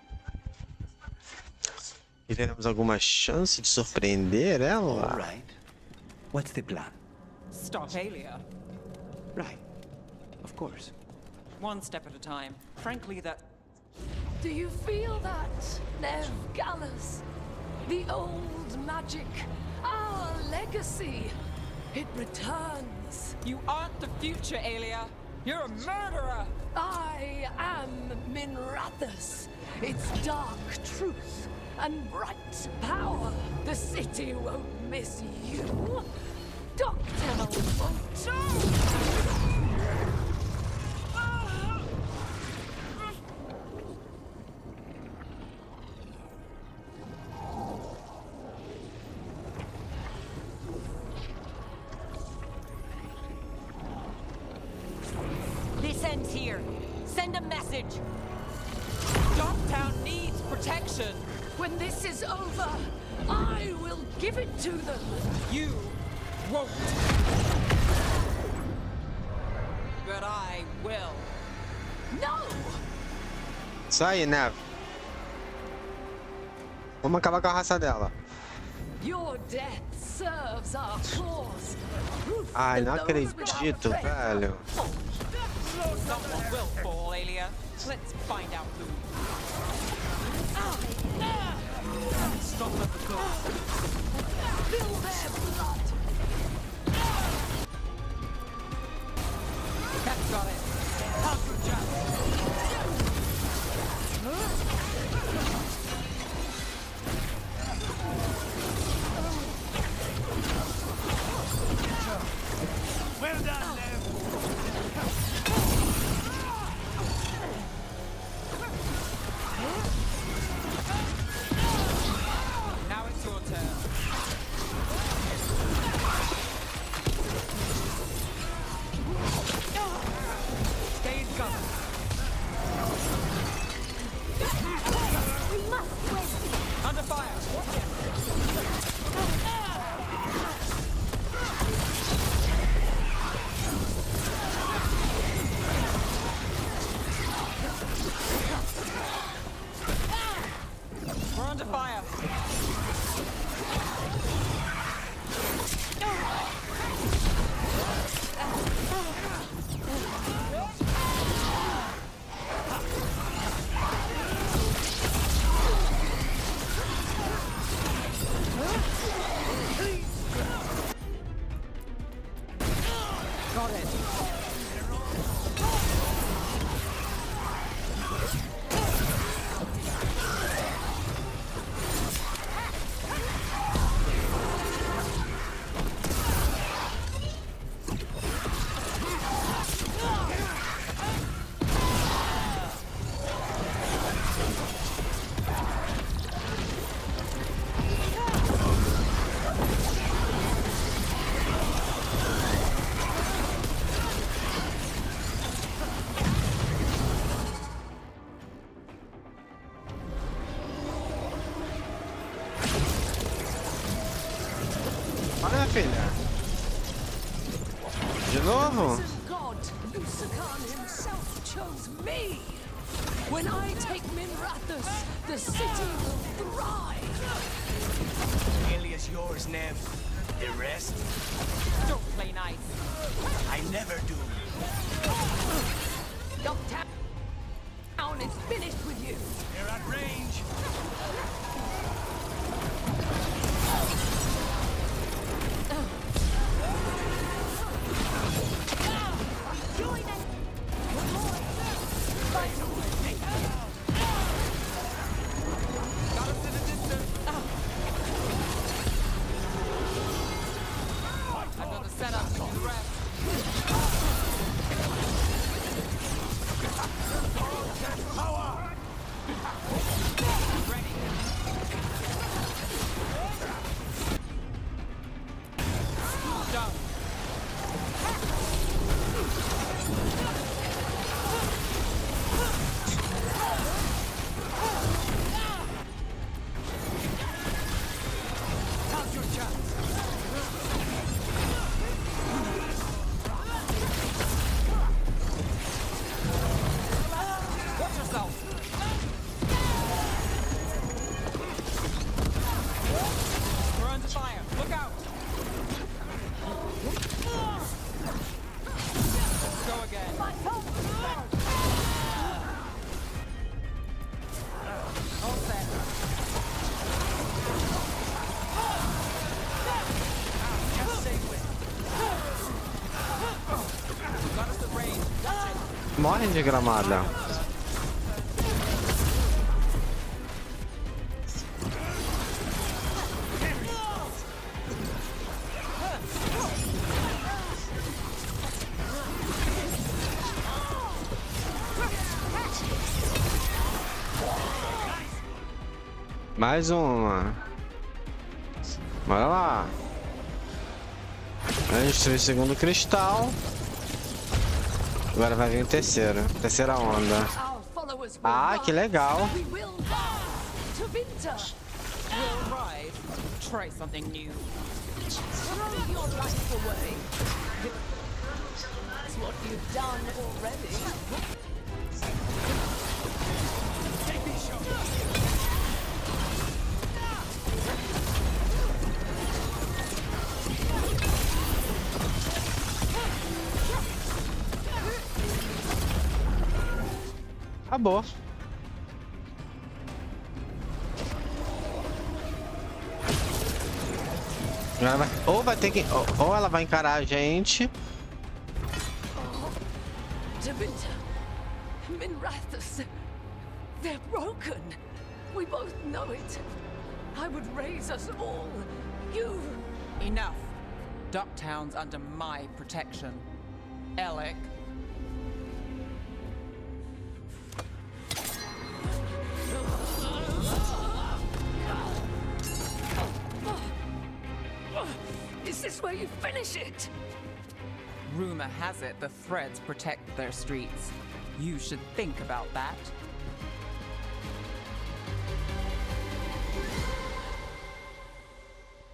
Speaker 2: E teremos alguma chance de surpreender ela?
Speaker 16: All right. What's the plan?
Speaker 6: Stop Alia.
Speaker 16: Right. Of course.
Speaker 6: One step at a time. Frankly, that...
Speaker 19: Do you feel that, Nev Gallus? The old magic, our legacy. It returns.
Speaker 6: You aren't the future, Alia. You're a murderer!
Speaker 19: I am Minrathus. It's dark truth and bright power. The city won't miss you. Docktown won't.
Speaker 5: This ends here. Send a message.
Speaker 6: Docktown needs protection.
Speaker 19: When this is over, I will give it to them.
Speaker 6: You won't. But I will.
Speaker 19: No!
Speaker 2: Isso aí, Nev. Vamos acabar com a raça dela.
Speaker 19: Your death serves our cause.
Speaker 2: Ai, não acredito, velho.
Speaker 6: Someone will fall, Alia. Let's find out who. Stop at the door.
Speaker 19: Fill their blood.
Speaker 6: Cat's got it. Counter jab.
Speaker 12: Well done, Nev.
Speaker 6: Now it's your turn. Stay in cover.
Speaker 19: We must win.
Speaker 6: Under fire. Watch it. We're under fire. Got it.
Speaker 2: Olha, minha filha. De novo?
Speaker 19: God, Lucican himself chose me. When I take Minrathus, the city will thrive.
Speaker 16: Alia's yours, Nev. The rest,
Speaker 6: Don't play nice.
Speaker 16: I never do.
Speaker 19: Docktown is finished with you.
Speaker 16: They're at range.
Speaker 19: Join us.
Speaker 6: Got us in the distance.
Speaker 2: Morre de gramada. Mais uma. Bora lá. A gente destruiu o segundo cristal. Agora vai vir o terceiro. Terceira onda. Ah, que legal.
Speaker 6: We'll rise. Try something new. Throw your life away. That's what you've done already. Take these shots.
Speaker 2: Acabou. Ela vai, ou vai ter que, ou ela vai encarar a gente.
Speaker 19: Devinter, Minrathus, they're broken. We both know it. I would raise us all. You.
Speaker 6: Enough. Ducktown's under my protection. Alec.
Speaker 19: Is this where you finish it?
Speaker 6: Rumor has it the Threads protect their streets. You should think about that.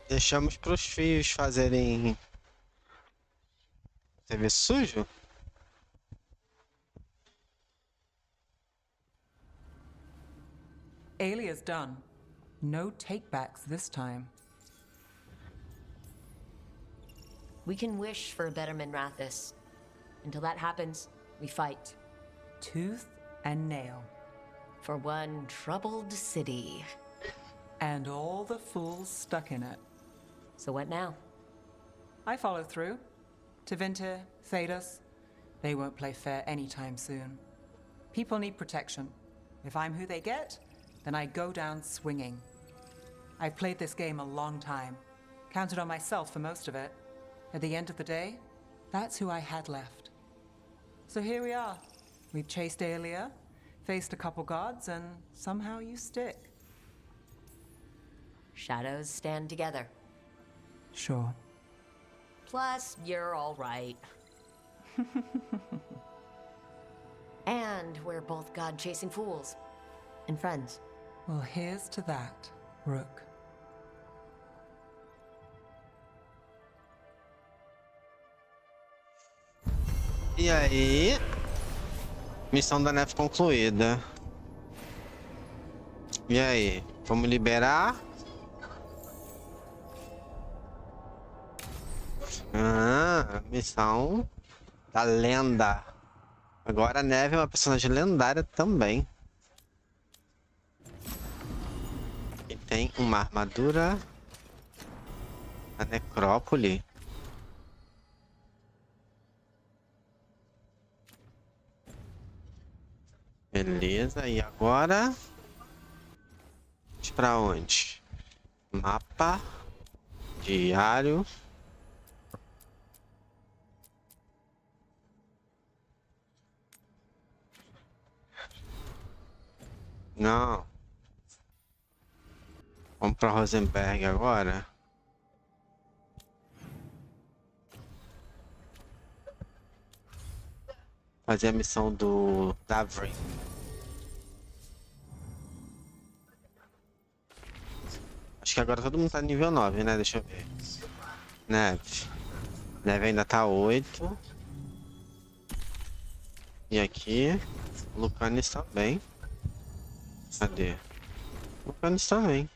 Speaker 2: Deixamos pros fios fazerem serviço sujo?
Speaker 6: Alia's done. No takebacks this time.
Speaker 5: We can wish for a better Minrathus. Until that happens, we fight.
Speaker 6: Tooth and nail.
Speaker 5: For one troubled city.
Speaker 6: And all the fools stuck in it.
Speaker 5: So what now?
Speaker 6: I follow through. Tevinter, Thedas, they won't play fair anytime soon. People need protection. If I'm who they get, then I go down swinging. I've played this game a long time. Counted on myself for most of it. At the end of the day, that's who I had left. So here we are. We've chased Aelia, faced a couple gods, and somehow you stick.
Speaker 5: Shadows stand together.
Speaker 6: Sure.
Speaker 5: Plus, you're all right. And we're both god-chasing fools. And friends.
Speaker 6: Well, here's to that, Rook.
Speaker 2: E aí? Missão da neve concluída. E aí? Vamos liberar? Ah, missão da lenda. Agora a Neve é uma personagem lendária também. E tem uma armadura da necrópole. Beleza, e agora? Vamos pra onde? Mapa. Diário. Não. Vamos pra Rosenberg agora. Fazer a missão do Davrin. Acho que agora todo mundo tá nível 9, né? Deixa eu ver. Neve. Neve ainda tá 8. E aqui. Lucanis também. Cadê? Lucanis também.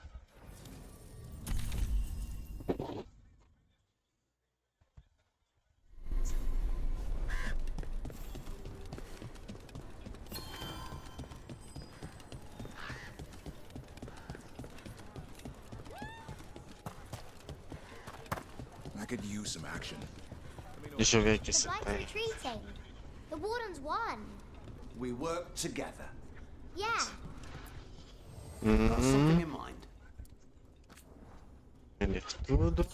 Speaker 7: I could use some action.
Speaker 2: Deixa eu ver aqui se
Speaker 14: Like
Speaker 2: tem.
Speaker 14: retreating. The Wardens won.
Speaker 16: we work together.
Speaker 14: Yeah.
Speaker 16: Got something in mind.
Speaker 2: Vender tudo.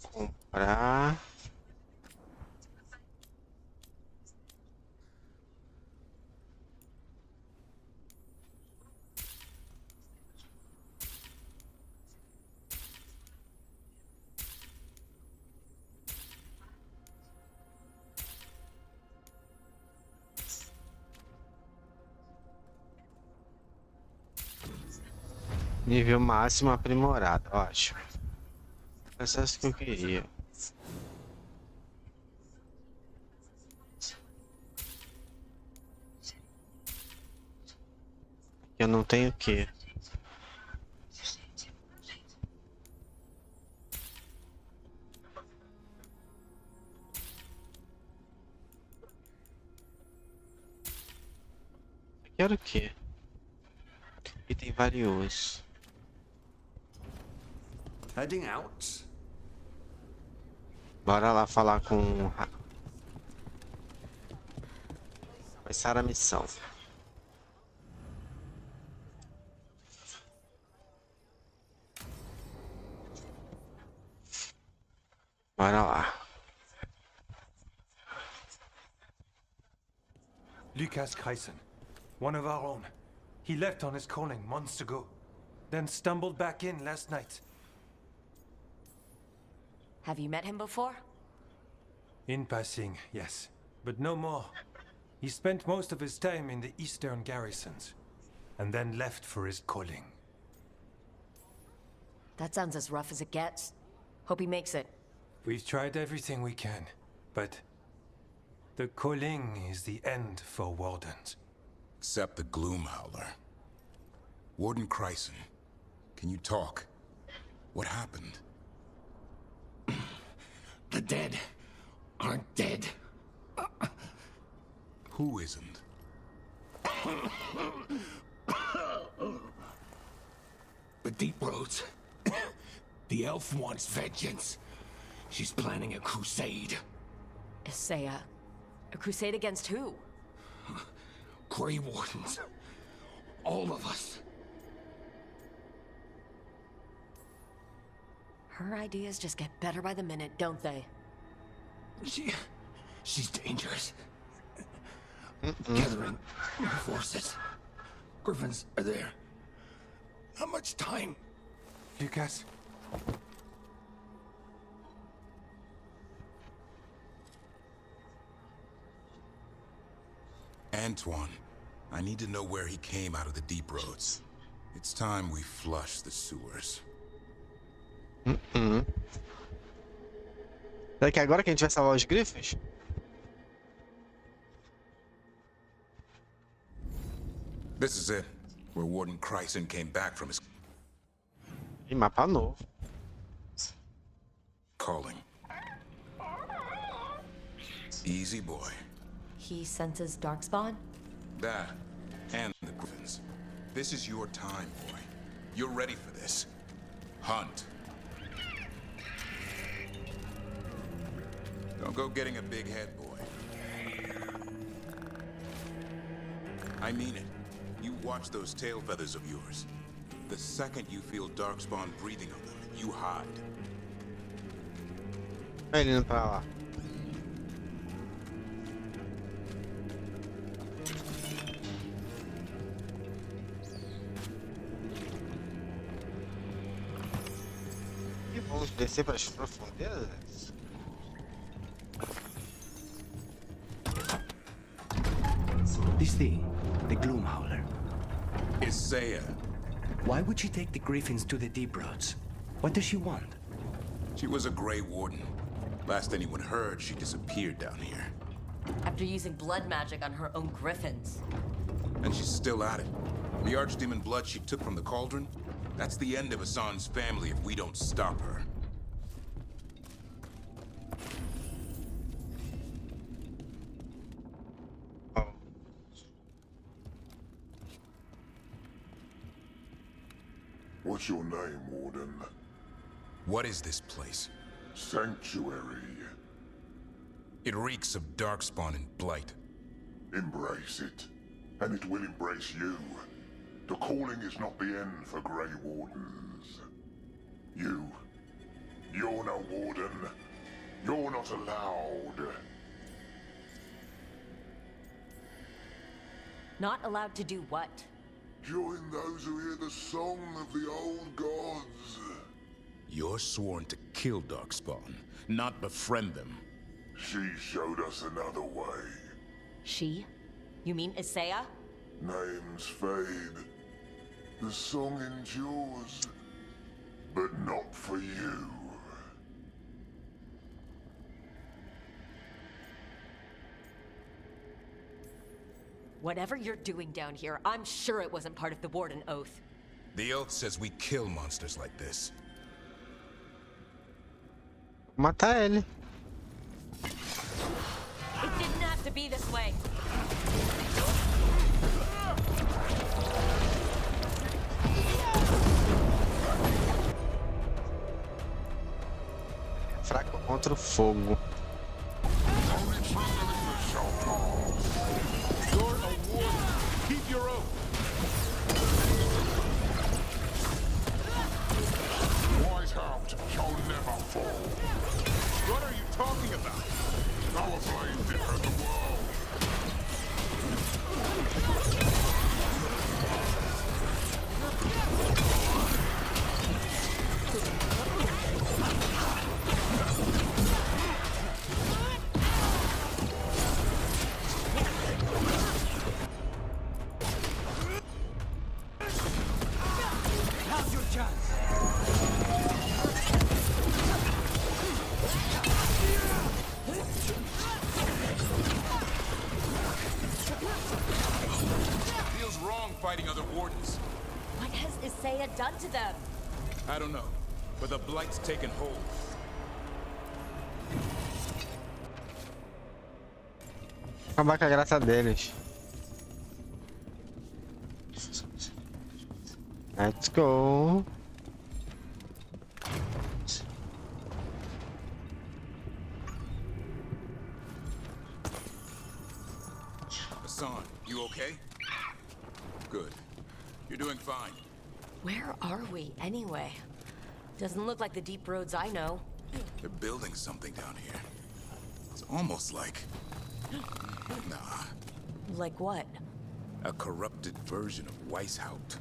Speaker 2: Comprar. Nível máximo aprimorado, eu acho. Acesso que eu queria. Eu não tenho o quê? Eu quero o quê? Item valioso.
Speaker 16: Heading out?
Speaker 2: Bora lá falar com... Começar a missão. Bora lá.
Speaker 20: Lucas Kreisen, one of our own. He left on his calling months ago, then stumbled back in last night.
Speaker 5: Have you met him before?
Speaker 20: In passing, yes, but no more. He spent most of his time in the eastern garrisons, and then left for his calling.
Speaker 5: That sounds as rough as it gets. Hope he makes it.
Speaker 20: We've tried everything we can, but the calling is the end for wardens.
Speaker 7: Except the Gloom Howler. Warden Kreisen, can you talk? What happened?
Speaker 12: The dead aren't dead.
Speaker 7: Who isn't?
Speaker 12: The Deep Roads. The elf wants vengeance. She's planning a crusade.
Speaker 5: Isaiah. A crusade against who?
Speaker 12: Grey Wardens. All of us.
Speaker 5: Her ideas just get better by the minute, don't they?
Speaker 12: She's dangerous. Gathering forces. Griffins are there. Not much time.
Speaker 20: Lucas?
Speaker 7: Antoine, I need to know where he came out of the Deep Roads. It's time we flush the sewers.
Speaker 2: Será que é agora que a gente vai salvar os grifos?
Speaker 7: This is it, where Warden Kreisen came back from his
Speaker 2: E mapa novo.
Speaker 7: calling. Easy boy.
Speaker 5: He senses Darkspawn?
Speaker 7: That, and the Griffins. This is your time, boy. You're ready for this. Hunt. Don't go getting a big head, boy. I mean it. You watch those tail feathers of yours. The second you feel Darkspawn breathing on them, you hide.
Speaker 2: Ele indo pra lá. E vamos descer para as profundezas?
Speaker 21: This thing, the Gloom Howler.
Speaker 7: Isaiah.
Speaker 21: Why would she take the Griffins to the Deep Roads? What does she want?
Speaker 7: She was a Grey Warden. Last anyone heard, she disappeared down here.
Speaker 5: After using blood magic on her own Griffins.
Speaker 7: And she's still at it. The Archdemon blood she took from the cauldron? That's the end of Hassan's family if we don't stop her.
Speaker 22: What's your name, Warden?
Speaker 7: What is this place?
Speaker 22: Sanctuary.
Speaker 7: It reeks of Darkspawn and Blight.
Speaker 22: Embrace it, and it will embrace you. The calling is not the end for Grey Wardens. You're no warden. You're not allowed.
Speaker 5: Not allowed to do what?
Speaker 22: Join those who hear the song of the old gods.
Speaker 7: You're sworn to kill Darkspawn, not befriend them.
Speaker 22: She showed us another way.
Speaker 5: She? You mean Isaiah?
Speaker 22: Names fade. The song endures. But not for you.
Speaker 5: Whatever you're doing down here, I'm sure it wasn't part of the Warden Oath.
Speaker 7: The oath says we kill monsters like this.
Speaker 2: Matar ele.
Speaker 5: It didn't have to be this way.
Speaker 2: Fraco contra o fogo.
Speaker 12: You're a warden. Keep your oath.
Speaker 22: Wise hound shall never fall.
Speaker 12: What are you talking about?
Speaker 22: Our blade differs the world.
Speaker 17: Now's your chance.
Speaker 7: Feels wrong fighting other wardens.
Speaker 5: What has Isaiah done to them?
Speaker 7: I don't know, but the blight's taken hold.
Speaker 2: Acabar com a graça deles. Let's go.
Speaker 7: Hassan, you okay? Good. You're doing fine.
Speaker 5: Where are we, anyway? Doesn't look like the deep roads I know.
Speaker 7: They're building something down here. It's almost like... Nah.
Speaker 5: Like what?
Speaker 7: A corrupted version of Weishaupt.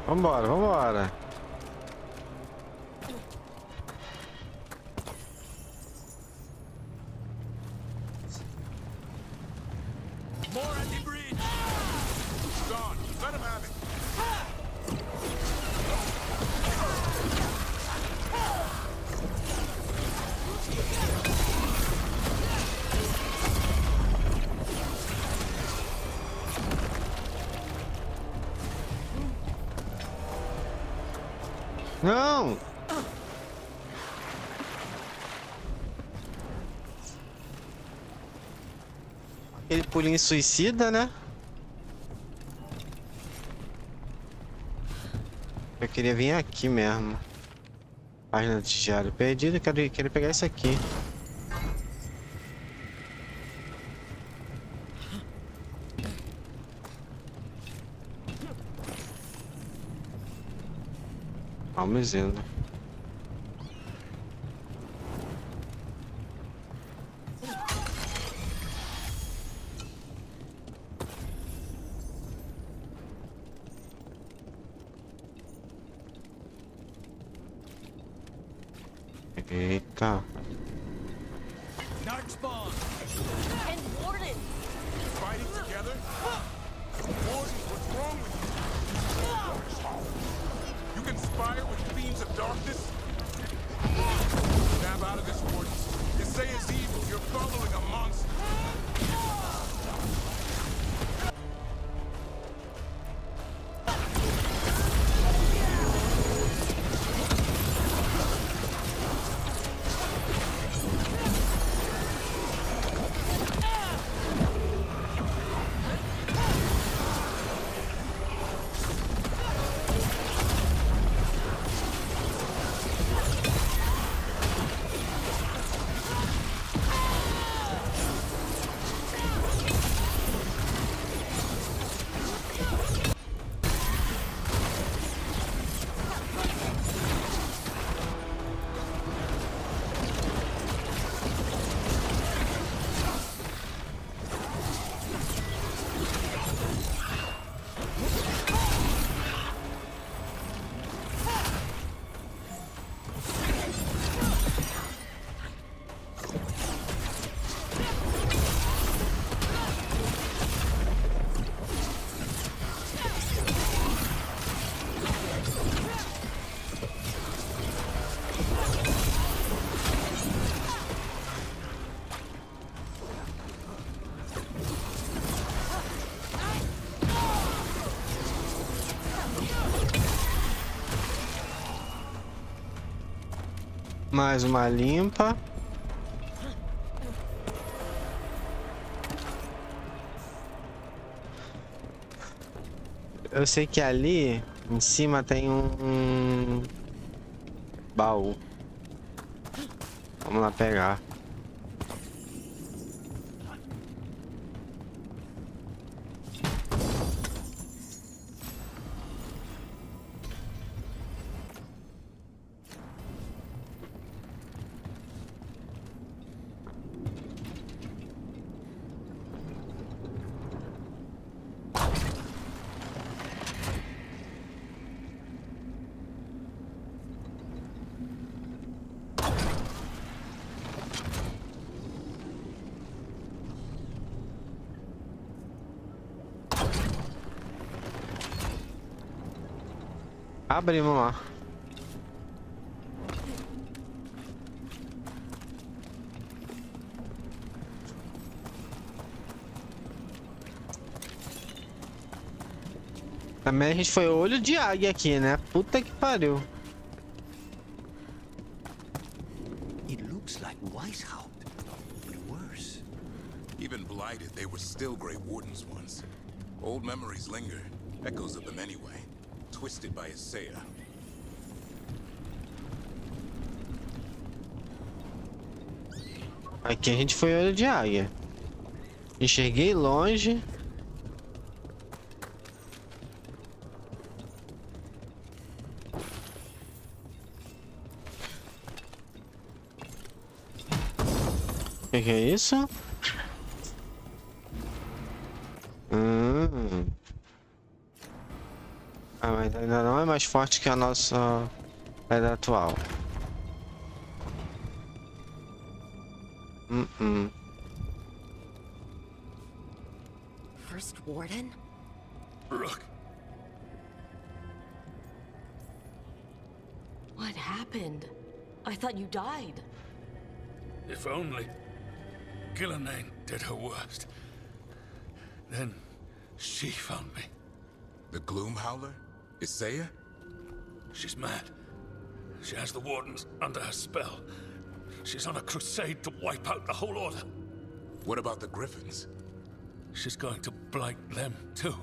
Speaker 2: Vambora, vambora.
Speaker 7: More at the bridge! Gone. Let him have it.
Speaker 2: Não! Aquele pulinho suicida, né? Eu queria vir aqui mesmo. Página de diário perdido, quero pegar isso aqui. Vamos indo. Eita.
Speaker 3: Darkspawn!
Speaker 19: And Warden!
Speaker 7: Fighting together? Warden, what's wrong with you? You conspire with fiends of darkness? Snap out of this, Warden. Isaiah's evil. You're following a monster.
Speaker 2: Mais uma limpa. Eu sei que ali em cima tem um baú. Vamos lá pegar. Abrimos lá. Também a gente foi olho de águia aqui, né? Puta que pariu.
Speaker 13: It looks like Weishaupt, but worse.
Speaker 7: Even blighted, they were still Grey Wardens once. Old memories linger, echoes of them anyway. Twisted by Isaiah.
Speaker 2: Aqui a gente foi olho de águia. Enxerguei longe. O que é isso? Ah, mas ainda não é mais forte que a nossa pedra atual.
Speaker 4: First Warden?
Speaker 13: Rook.
Speaker 19: What happened? I thought you died.
Speaker 1: If only Gillenane did her worst. Then she found me.
Speaker 7: The Gloom Howler? Isaiah?
Speaker 1: She's mad. She has the Wardens under her spell. She's on a crusade to wipe out the whole Order.
Speaker 7: What about the Griffins?
Speaker 1: She's going to blight them, too.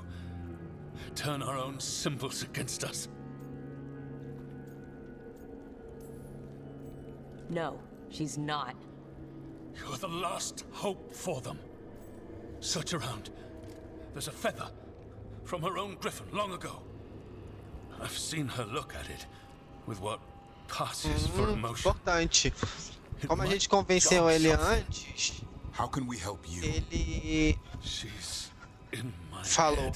Speaker 1: Turn our own symbols against us.
Speaker 5: No, she's not.
Speaker 1: You're the last hope for them. Search around. There's a feather from her own griffin long ago. I've seen her look at it with what passes for emotion.
Speaker 2: Importante. Como a gente convenceu ele antes,
Speaker 7: How can we help you?
Speaker 2: ele falou.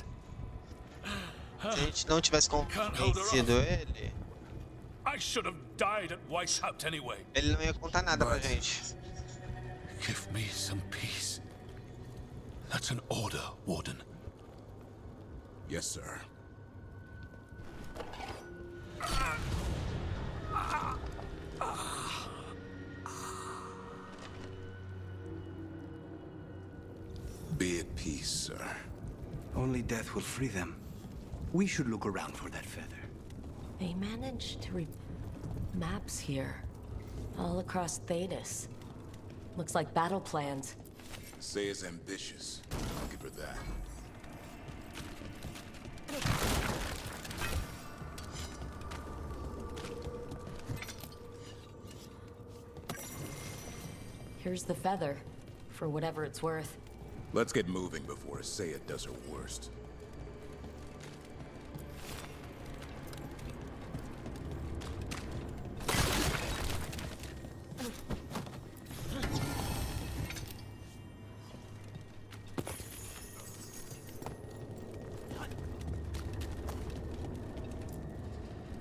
Speaker 2: Se a gente não tivesse convencido ele,
Speaker 1: I should have died at Weishaupt anyway.
Speaker 2: ele não ia contar nada pra gente.
Speaker 1: Give me some peace. That's an order, Warden.
Speaker 7: Yes, sir. Be at peace, sir.
Speaker 21: Only death will free them. We should look around for that feather.
Speaker 5: They managed to maps here. All across Thetis. Looks like battle plans.
Speaker 7: Say is ambitious. I'll give her that.
Speaker 5: Here's the feather, for whatever it's worth.
Speaker 7: Let's get moving before Asaya does her worst.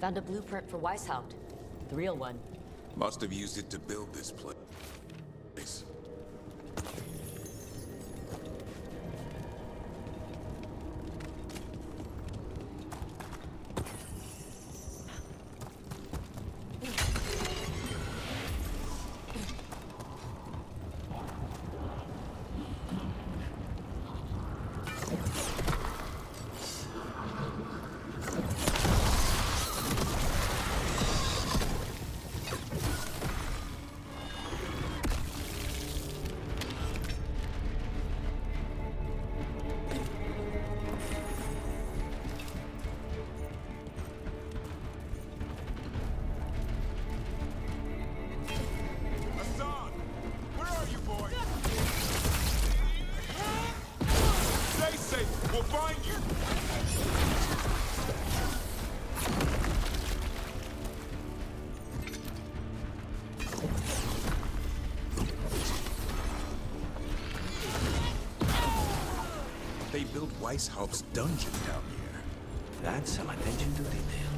Speaker 5: Found a blueprint for Weishaupt. The real one.
Speaker 7: Must have used it to build this place. They built Weishaupt's dungeon down here.
Speaker 21: That's some attention to detail.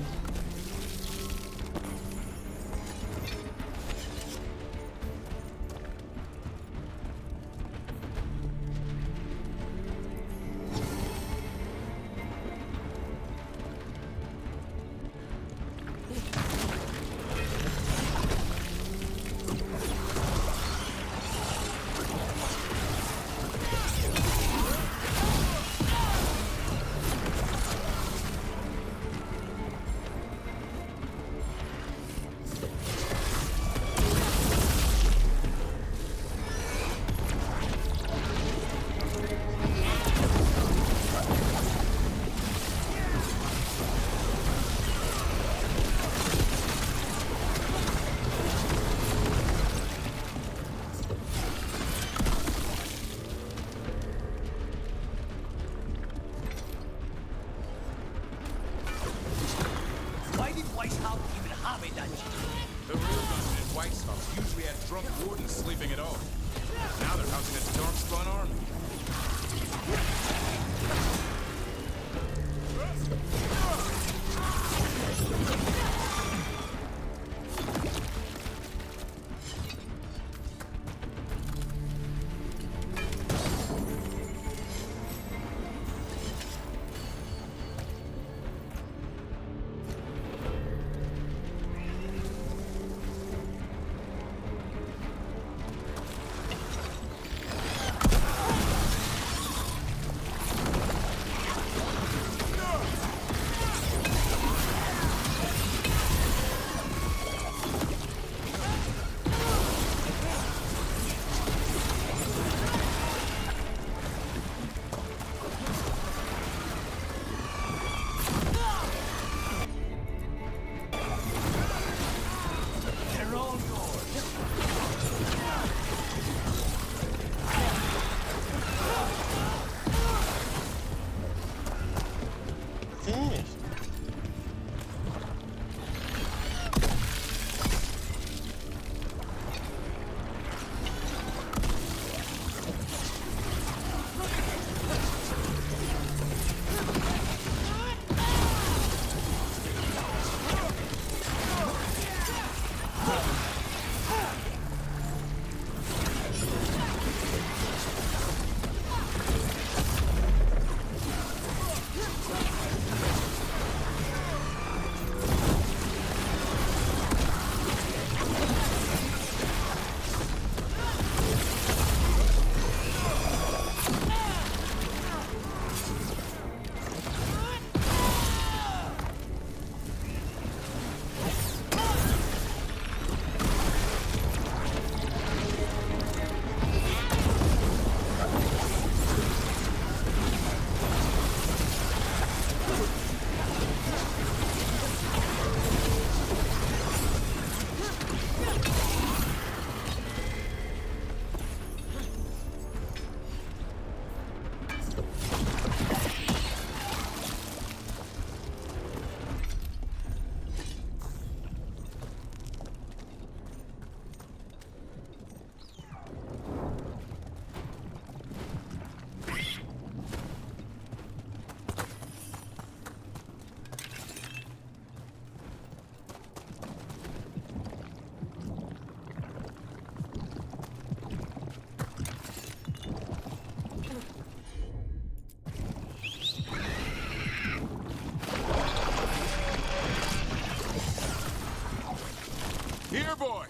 Speaker 7: boy!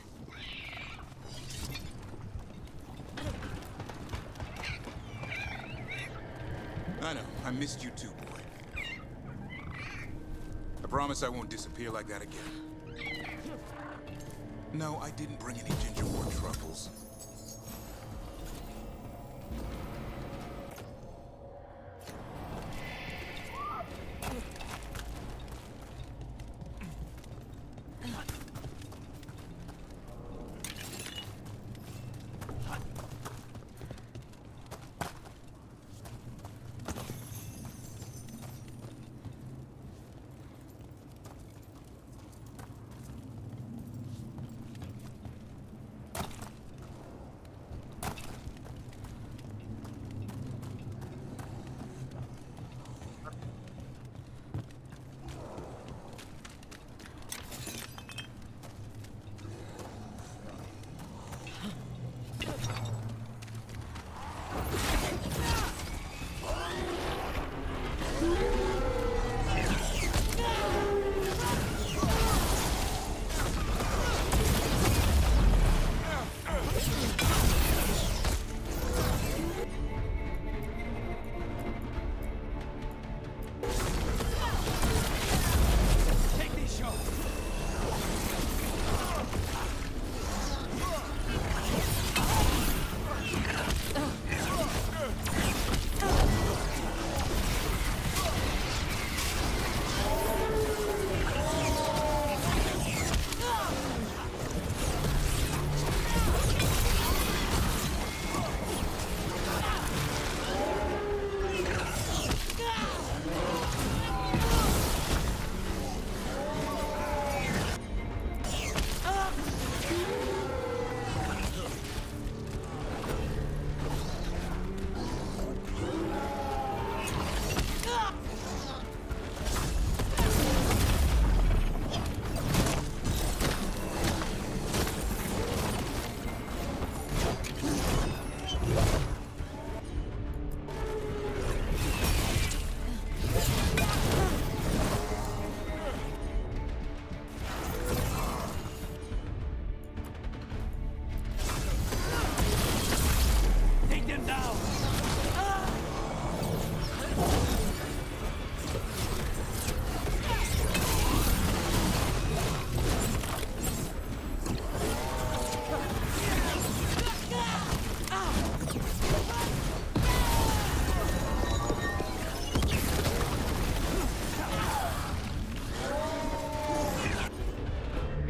Speaker 7: I know, I missed you too, boy. I promise I won't disappear like that again. No, I didn't bring any gingerwort truffles.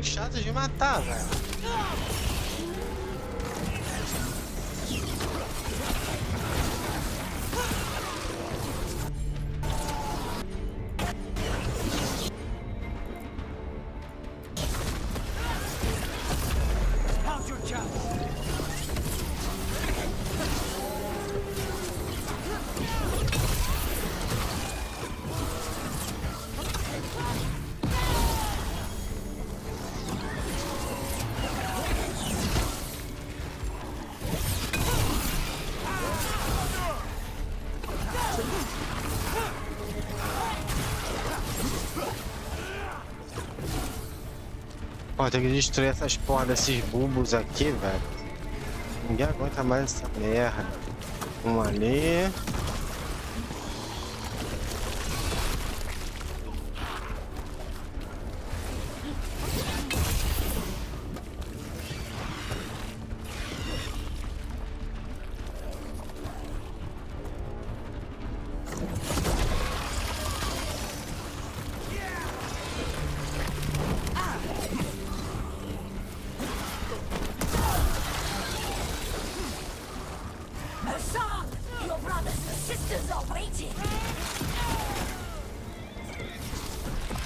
Speaker 2: Chato de matar, velho.
Speaker 17: How's your job?
Speaker 2: Pô, tem que destruir essas porra desses bumbos aqui, velho. Ninguém aguenta mais essa merda. Um ali.
Speaker 19: Your brothers and sisters are waiting!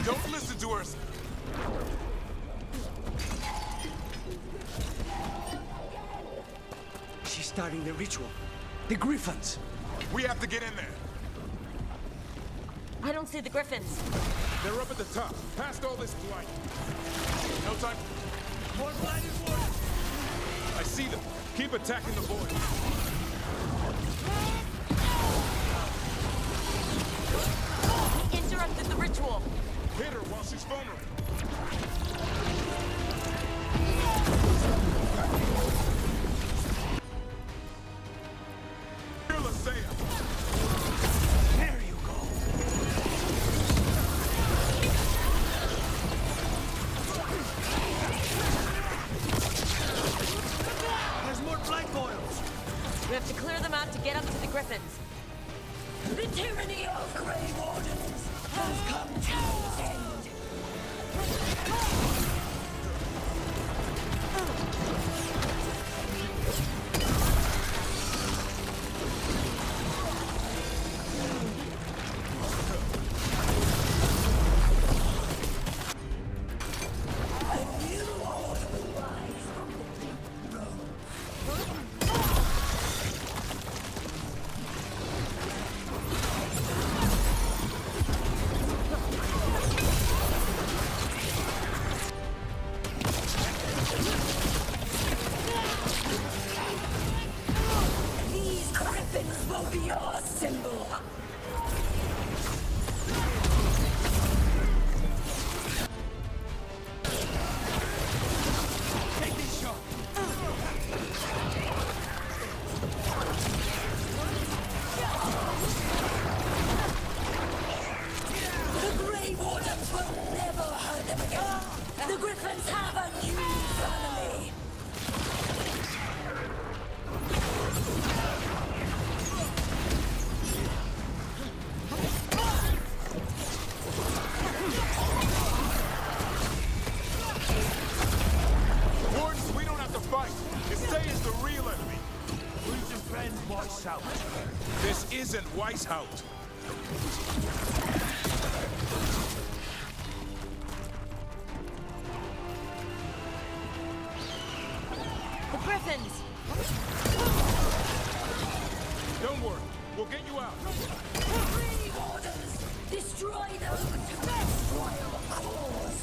Speaker 7: Don't listen to her!
Speaker 17: She's starting the ritual. The Griffins.
Speaker 7: We have to get in there.
Speaker 5: I don't see the Griffins.
Speaker 7: They're up at the top, past all this light. No time.
Speaker 17: More blinded warriors.
Speaker 7: I see them. Keep attacking the void.
Speaker 5: He interrupted the ritual.
Speaker 7: Hit her while she's vulnerable.
Speaker 12: There you go.
Speaker 19: There's more blight boils.
Speaker 5: We have to clear them out to get up to the griffins.
Speaker 19: The tyranny of Grey Wardens has come to its end. These griffins will be our symbol.
Speaker 12: Take this shot.
Speaker 19: The Grey Wardens will never hurt them again. The griffins have a new family.
Speaker 7: Wardens, we don't have to fight. Isaya's the real enemy.
Speaker 12: We defend Weishaupt.
Speaker 7: This isn't Weishaupt.
Speaker 5: The griffins!
Speaker 7: Don't worry, we'll get you out.
Speaker 19: Grey Wardens, destroy those who destroy our cause.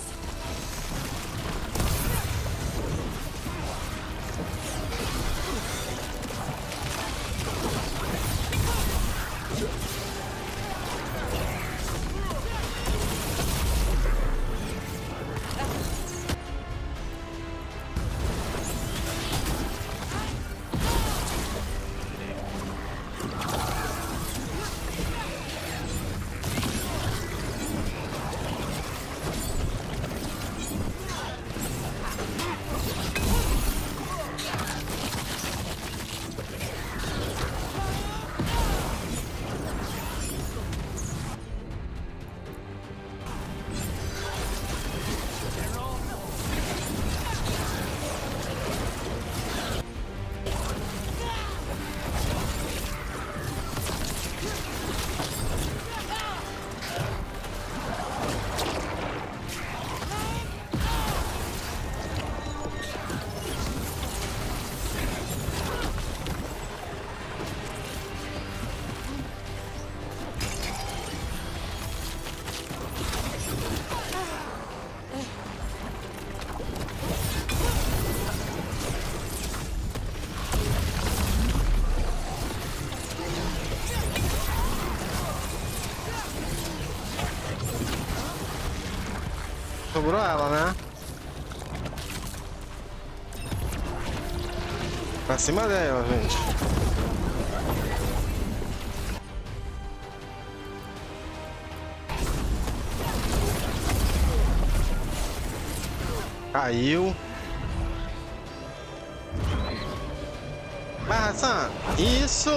Speaker 2: Sobrou ela, né? Pra cima dela, gente. Caiu. Vai, Hassan. Isso!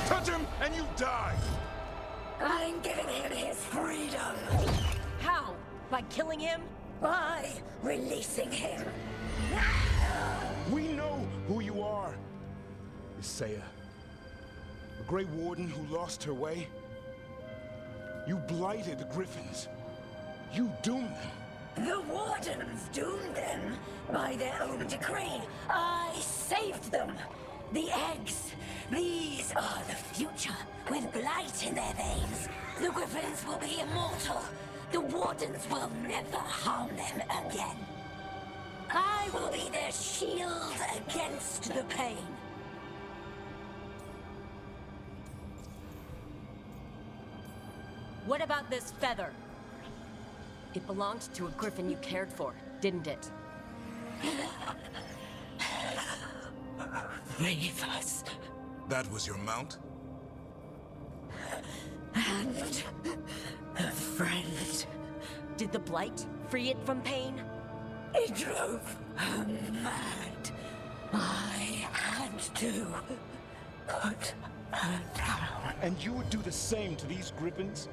Speaker 7: Touch him and you die.
Speaker 19: I'm giving him his freedom.
Speaker 5: How? By killing him?
Speaker 19: By releasing him.
Speaker 7: We know who you are. Isaiah. A Grey Warden who lost her way. You blighted the Griffins. You doomed them.
Speaker 19: The Wardens doomed them by their own decree. I saved them. The eggs. These are the future. With blight in their veins, the Griffins will be immortal. The Wardens will never harm them again. I will be their shield against the pain.
Speaker 5: What about this feather? It belonged to a griffin you cared for, didn't it?
Speaker 19: Leave us.
Speaker 7: That was your mount?
Speaker 19: And a friend.
Speaker 5: Did the blight free it from pain?
Speaker 19: It drove her mad. I had to put her down.
Speaker 7: And you would do the same to these griffins?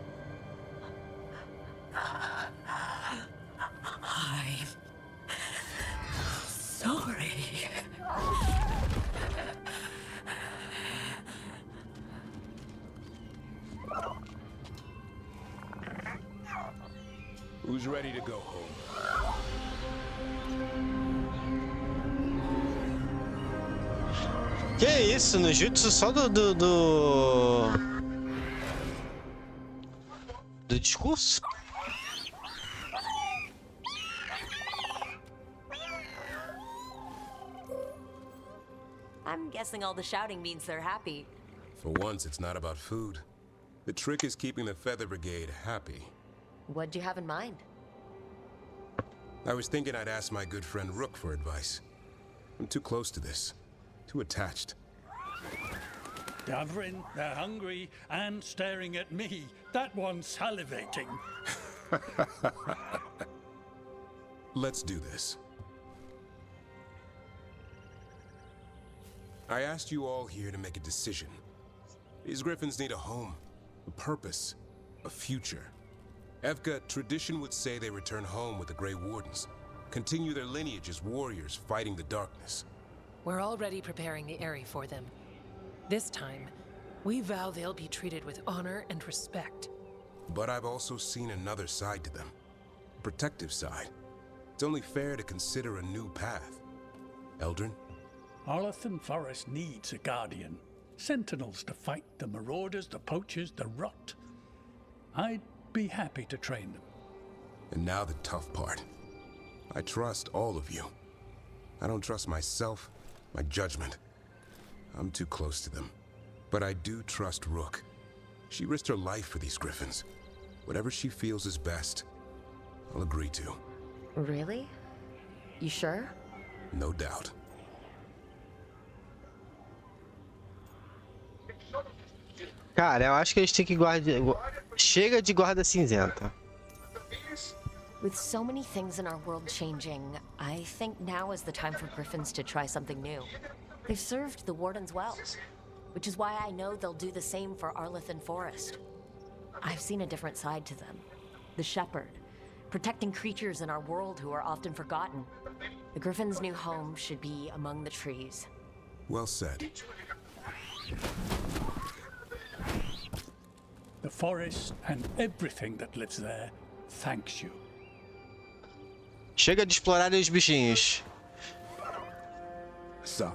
Speaker 19: I'm sorry.
Speaker 7: Who's ready to go home?
Speaker 2: Que isso? No jutsu só do discurso?
Speaker 5: I'm guessing all the shouting means they're happy.
Speaker 8: For once, it's not about food. The trick is keeping the Feather Brigade happy.
Speaker 5: What'd you have in mind?
Speaker 8: I was thinking I'd ask my good friend Rook for advice. I'm too close to this. Too attached.
Speaker 12: Davrin, they're hungry and staring at me. That one's salivating.
Speaker 8: Let's do this. I asked you all here to make a decision. These griffins need a home, a purpose, a future. Evka, tradition would say they return home with the Grey Wardens, continue their lineage as warriors fighting the darkness.
Speaker 11: We're already preparing the Eyrie for them. This time, we vow they'll be treated with honor and respect.
Speaker 8: But I've also seen another side to them, a protective side. It's only fair to consider a new path. Eldrin?
Speaker 12: Arlathan Forest needs a guardian. Sentinels to fight the marauders, the poachers, the rot. I'd be happy to train them.
Speaker 8: And now the tough part. I trust all of you. I don't trust myself, my judgment. I'm too close to them. But I do trust Rook. She risked her life for these griffins. Whatever she feels is best, I'll agree to.
Speaker 5: Really? You sure?
Speaker 8: No doubt.
Speaker 2: Cara, eu acho que eles têm que guardar. Chega de guarda cinzenta.
Speaker 5: With so many things in our world changing, I think now is the time for griffins to try something new. They've served the Wardens well, which is why I know they'll do the same for Arlathan Forest. I've seen a different side to them. The shepherd, protecting creatures in our world who are often forgotten. The griffins' new home should be among the trees.
Speaker 8: Well said.
Speaker 12: The forest and everything that lives there thanks you.
Speaker 2: Chega de explorar os bichinhos.
Speaker 7: Son.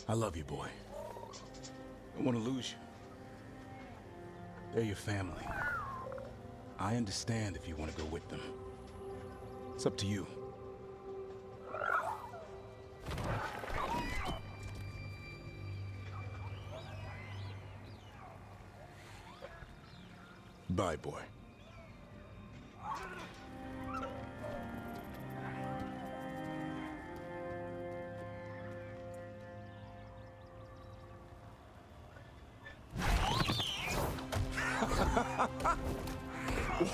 Speaker 7: I love you, boy. I don't want to lose you. They're your family. I understand if you want to go with them. It's up to you. Bye, boy.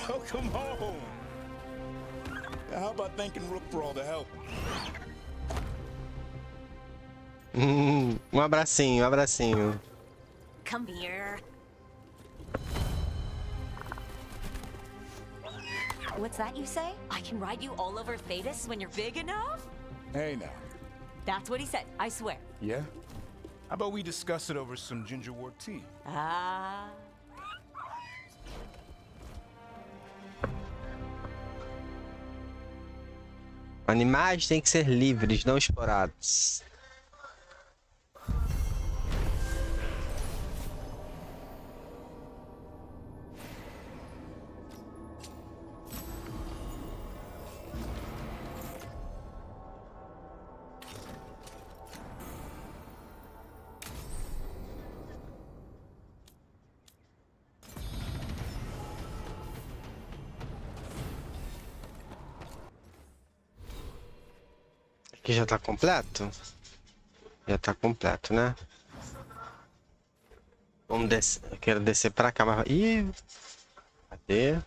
Speaker 7: Welcome home. How about thanking Rook for all the help?
Speaker 2: Abracinho, abracinho.
Speaker 5: Come here. What's that you say? I can ride you all over Thetis when you're big enough?
Speaker 7: Hey now.
Speaker 5: That's what he said, I swear.
Speaker 7: Yeah? How about we discuss it over some gingerwort tea?
Speaker 5: Ah.
Speaker 2: Animais têm que ser livres, não explorados. aqui já tá completo? Já tá completo, né? Vamos descer. Eu quero descer pra cá, mas... Ih! Cadê?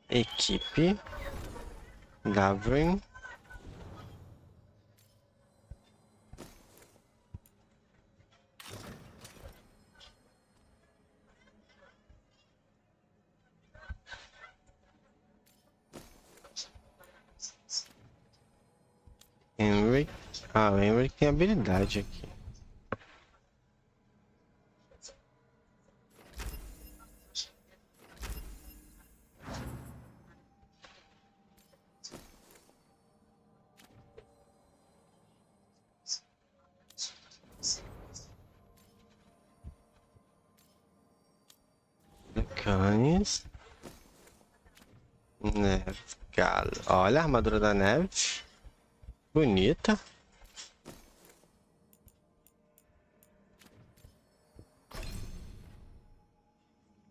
Speaker 2: Equipe. Gathering. Henry. Ah, o Henry tem habilidade aqui. Canis. Neve. Galo. Olha a armadura da neve. Bonita.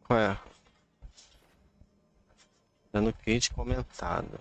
Speaker 2: Qual é? Dando crit comentado.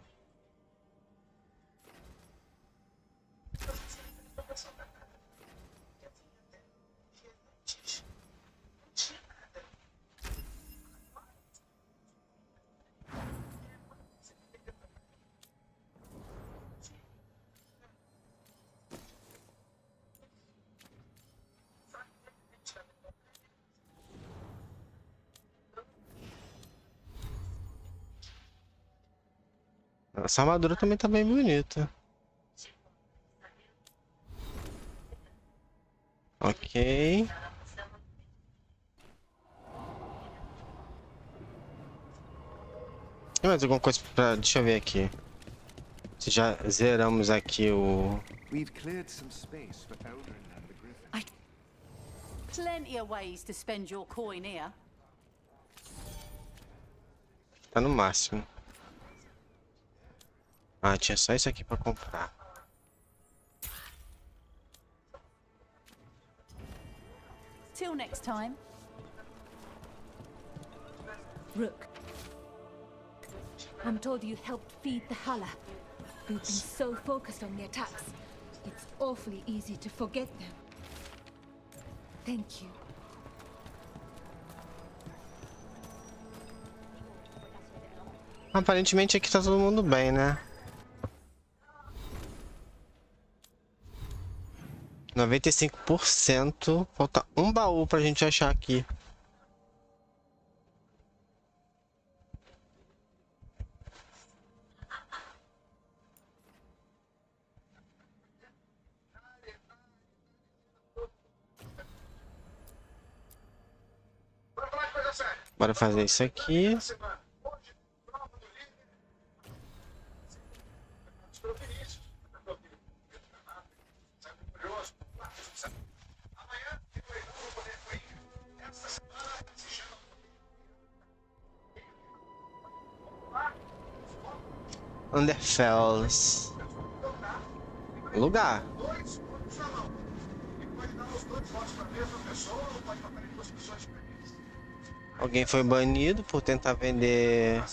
Speaker 2: Essa armadura também tá bem bonita. Ok. Tem mais alguma coisa pra... Deixa eu ver aqui. Se já zeramos aqui o...
Speaker 3: Plenty of ways to spend your coin here.
Speaker 2: Tá no máximo. Ah, tinha só isso aqui pra comprar.
Speaker 3: Till next time.
Speaker 10: Rook, I'm told you helped feed the Hala. We've been so focused on the attacks. It's awfully easy to forget them. Thank you.
Speaker 2: Aparentemente aqui tá todo mundo bem, né? 95%. Falta um baú pra gente achar aqui. Bora fazer isso aqui. Underfells. Lugar. Alguém foi banido por tentar vender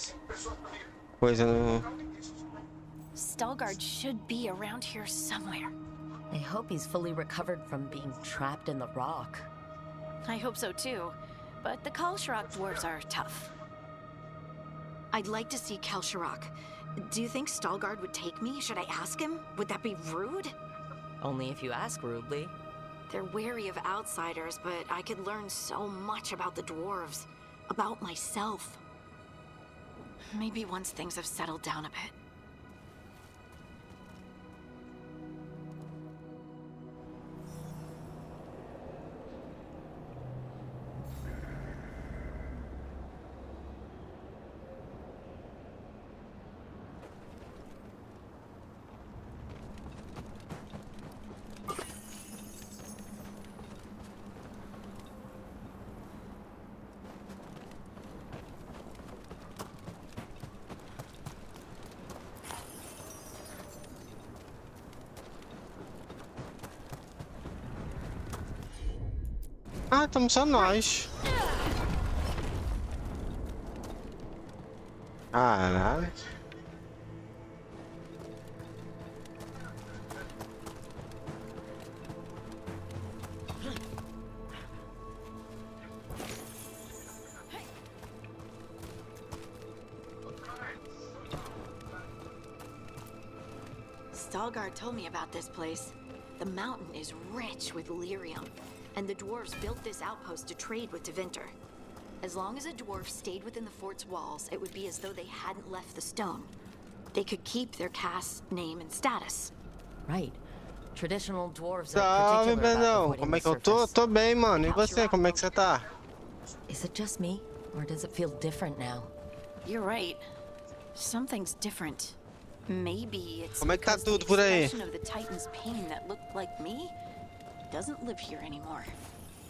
Speaker 2: coisa no...
Speaker 4: Stalgard should be around here somewhere.
Speaker 5: I hope he's fully recovered from being trapped in the rock.
Speaker 4: I hope so too, but the Kalsharak dwarves are tough. I'd like to see Kalsharak. Do you think Stalgard would take me? Should I ask him? Would that be rude?
Speaker 5: Only if you ask rudely.
Speaker 4: They're wary of outsiders, but I could learn so much about the dwarves. About myself. Maybe once things have settled down a bit.
Speaker 2: Ah, estamos só nós. Caralho.
Speaker 4: Veilguard told me about this place. The mountain is rich with lyrium, and the dwarves built this outpost to trade with Tevinter. As long as a dwarf stayed within the fort's walls, it would be as though they hadn't left the stone. They could keep their caste, name, and status.
Speaker 5: Right. Traditional dwarves are
Speaker 2: Salve,
Speaker 5: particular about
Speaker 2: Brandão.
Speaker 5: avoiding
Speaker 2: Como é
Speaker 5: the
Speaker 2: que eu tô?
Speaker 5: surface.
Speaker 2: Tô bem, mano. E você? Como é que você tá?
Speaker 5: Is it just me, or does it feel different now?
Speaker 4: You're right. Something's different. Maybe it's
Speaker 2: Como é que tá
Speaker 4: because the
Speaker 2: tudo por aí?
Speaker 4: expression of the Titan's pain that looked like me doesn't live here anymore.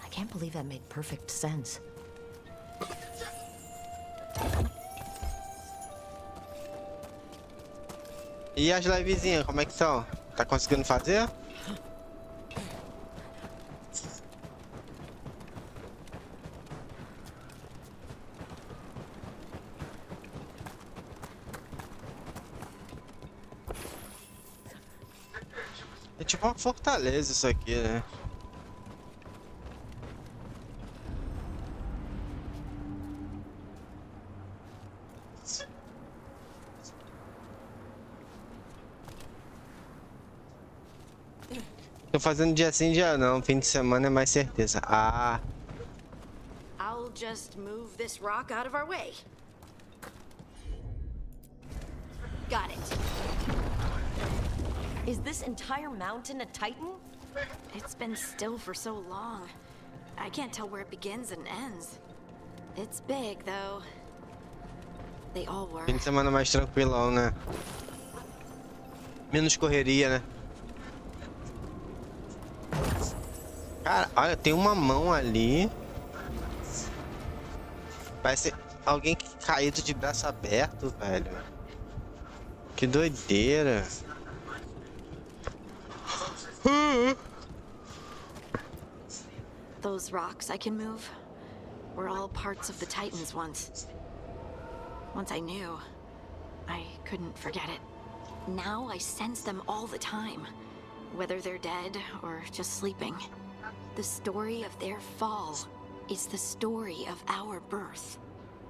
Speaker 5: I can't believe that made perfect sense.
Speaker 2: E as livezinhas, como é que estão? Tá conseguindo fazer? É tipo uma fortaleza isso aqui, né? Tô fazendo dia sim, dia não. Fim de semana é mais certeza. Ah.
Speaker 4: I'll just move this rock out of our way. Got it.
Speaker 5: Is this entire mountain a Titan?
Speaker 4: It's been still for so long. I can't tell where it begins and ends. It's big, though. They all were.
Speaker 2: Fim de semana mais tranquilão, né? Menos correria, né? Cara, olha, tem uma mão ali. Parece alguém que caído de braço aberto, velho. Que doideira.
Speaker 4: Those rocks I can move were all parts of the Titans once. Once I knew, I couldn't forget it. Now I sense them all the time, whether they're dead or just sleeping. The story of their fall is the story of our birth.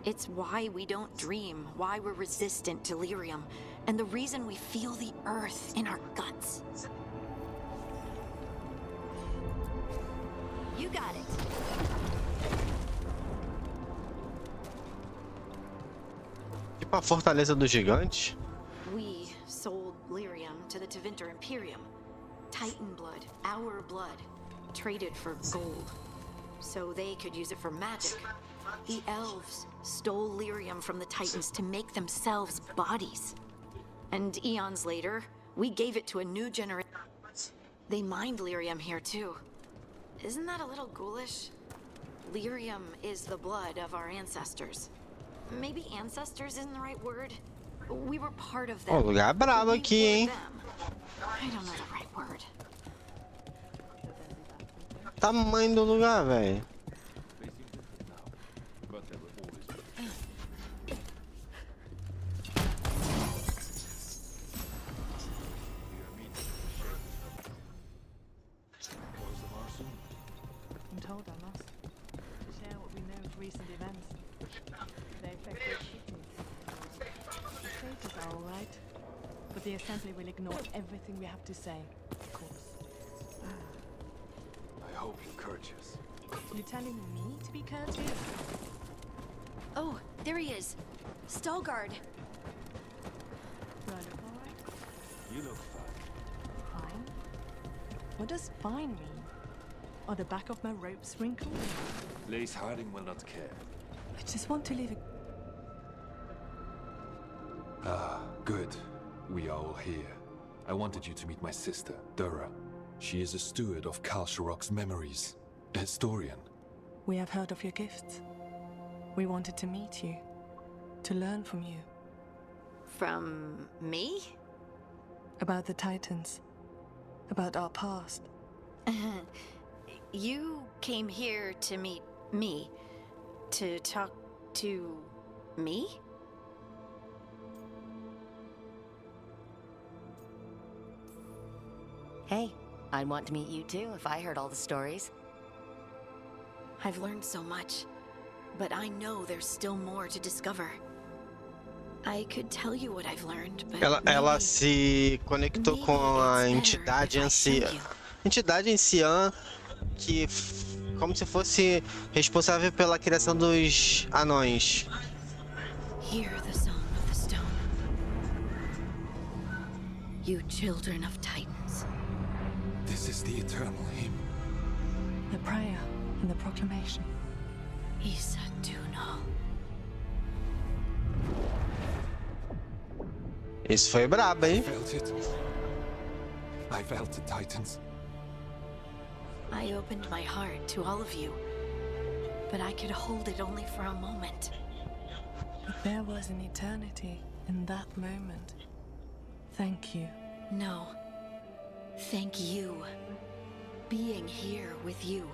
Speaker 4: It's why we don't dream, why we're resistant to lyrium, and the reason we feel the earth in our guts. You got it.
Speaker 2: Tipo a fortaleza do gigante.
Speaker 4: We sold lyrium to the Tevinter Imperium. Titan blood, our blood, traded for gold. So they could use it for magic. The elves stole lyrium from the Titans to make themselves bodies. And eons later, we gave it to a new generation. They mined lyrium here too. Isn't that a little ghoulish? Lyrium is the blood of our ancestors. Maybe ancestors isn't the right word. We were part of them.
Speaker 2: Ó, lugar brabo aqui, hein?
Speaker 4: I don't know the right word.
Speaker 2: Tamanho do lugar, velho.
Speaker 9: I'm told I must. To share what we know of recent events. They affect our cities. The traitors are all right, but the Assembly will ignore everything we have to say, of course.
Speaker 13: I hope you're courteous.
Speaker 9: You're telling me to be courteous?
Speaker 4: Oh, there he is. Veilguard.
Speaker 9: Do I look alright?
Speaker 13: You look fine.
Speaker 9: Fine? What does fine mean? Are the back of my ropes wrinkled?
Speaker 13: Lace Harding will not care.
Speaker 9: I just want to leave a...
Speaker 15: Ah, good. We are all here. I wanted you to meet my sister, Dura. She is a steward of Khal Sharok's memories. A historian.
Speaker 9: We have heard of your gifts. We wanted to meet you. To learn from you.
Speaker 4: From me?
Speaker 9: About the Titans. About our past.
Speaker 6: you came here to meet me. To talk to me?
Speaker 5: Hey, I'd want to meet you too if I heard all the stories.
Speaker 6: I've learned so much, but I know there's still more to discover. I could tell you what I've learned, but
Speaker 2: Ela se conectou com a entidade anciã que como se fosse responsável pela criação dos anões.
Speaker 6: Hear the song of the stone. You children of Titans.
Speaker 15: This is the eternal hymn.
Speaker 9: The prayer and the proclamation.
Speaker 6: Isa Tunal.
Speaker 2: Isso foi brabo, hein?
Speaker 15: Felt it. I felt the Titans.
Speaker 6: I opened my heart to all of you, but I could hold it only for a moment.
Speaker 9: But there was an eternity in that moment. Thank you.
Speaker 6: No. Thank you. Being here with you,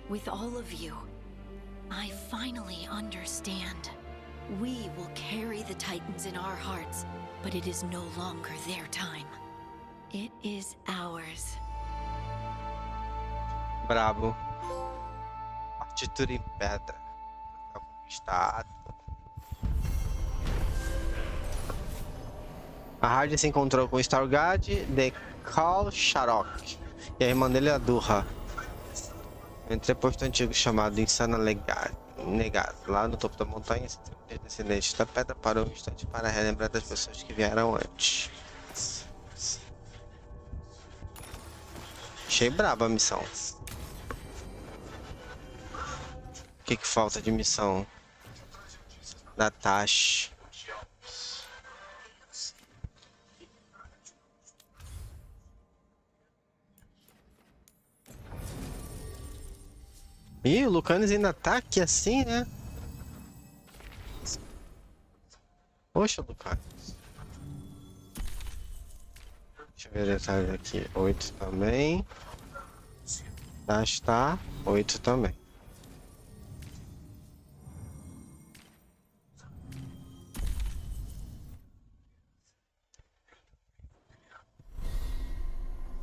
Speaker 6: with all of you, I finally understand. We will carry the Titans in our hearts, but it is no longer their time. It is ours.
Speaker 2: Brabo. Partitura em pedra. Conquistado. A Hard se encontrou com Stargard de Kalsharok e a irmã dele é a Durra. Entreposto antigo chamado Insana Negado. Lá no topo da montanha, os descendentes da pedra parou um instante para relembrar das pessoas que vieram antes. Achei braba a missão. O que falta de missão? Da Tash. Ih, o Lucanis ainda tá aqui assim, né? Poxa, Lucanis. Deixa eu ver detalhes aqui. 8 também. Dash tá. 8 também.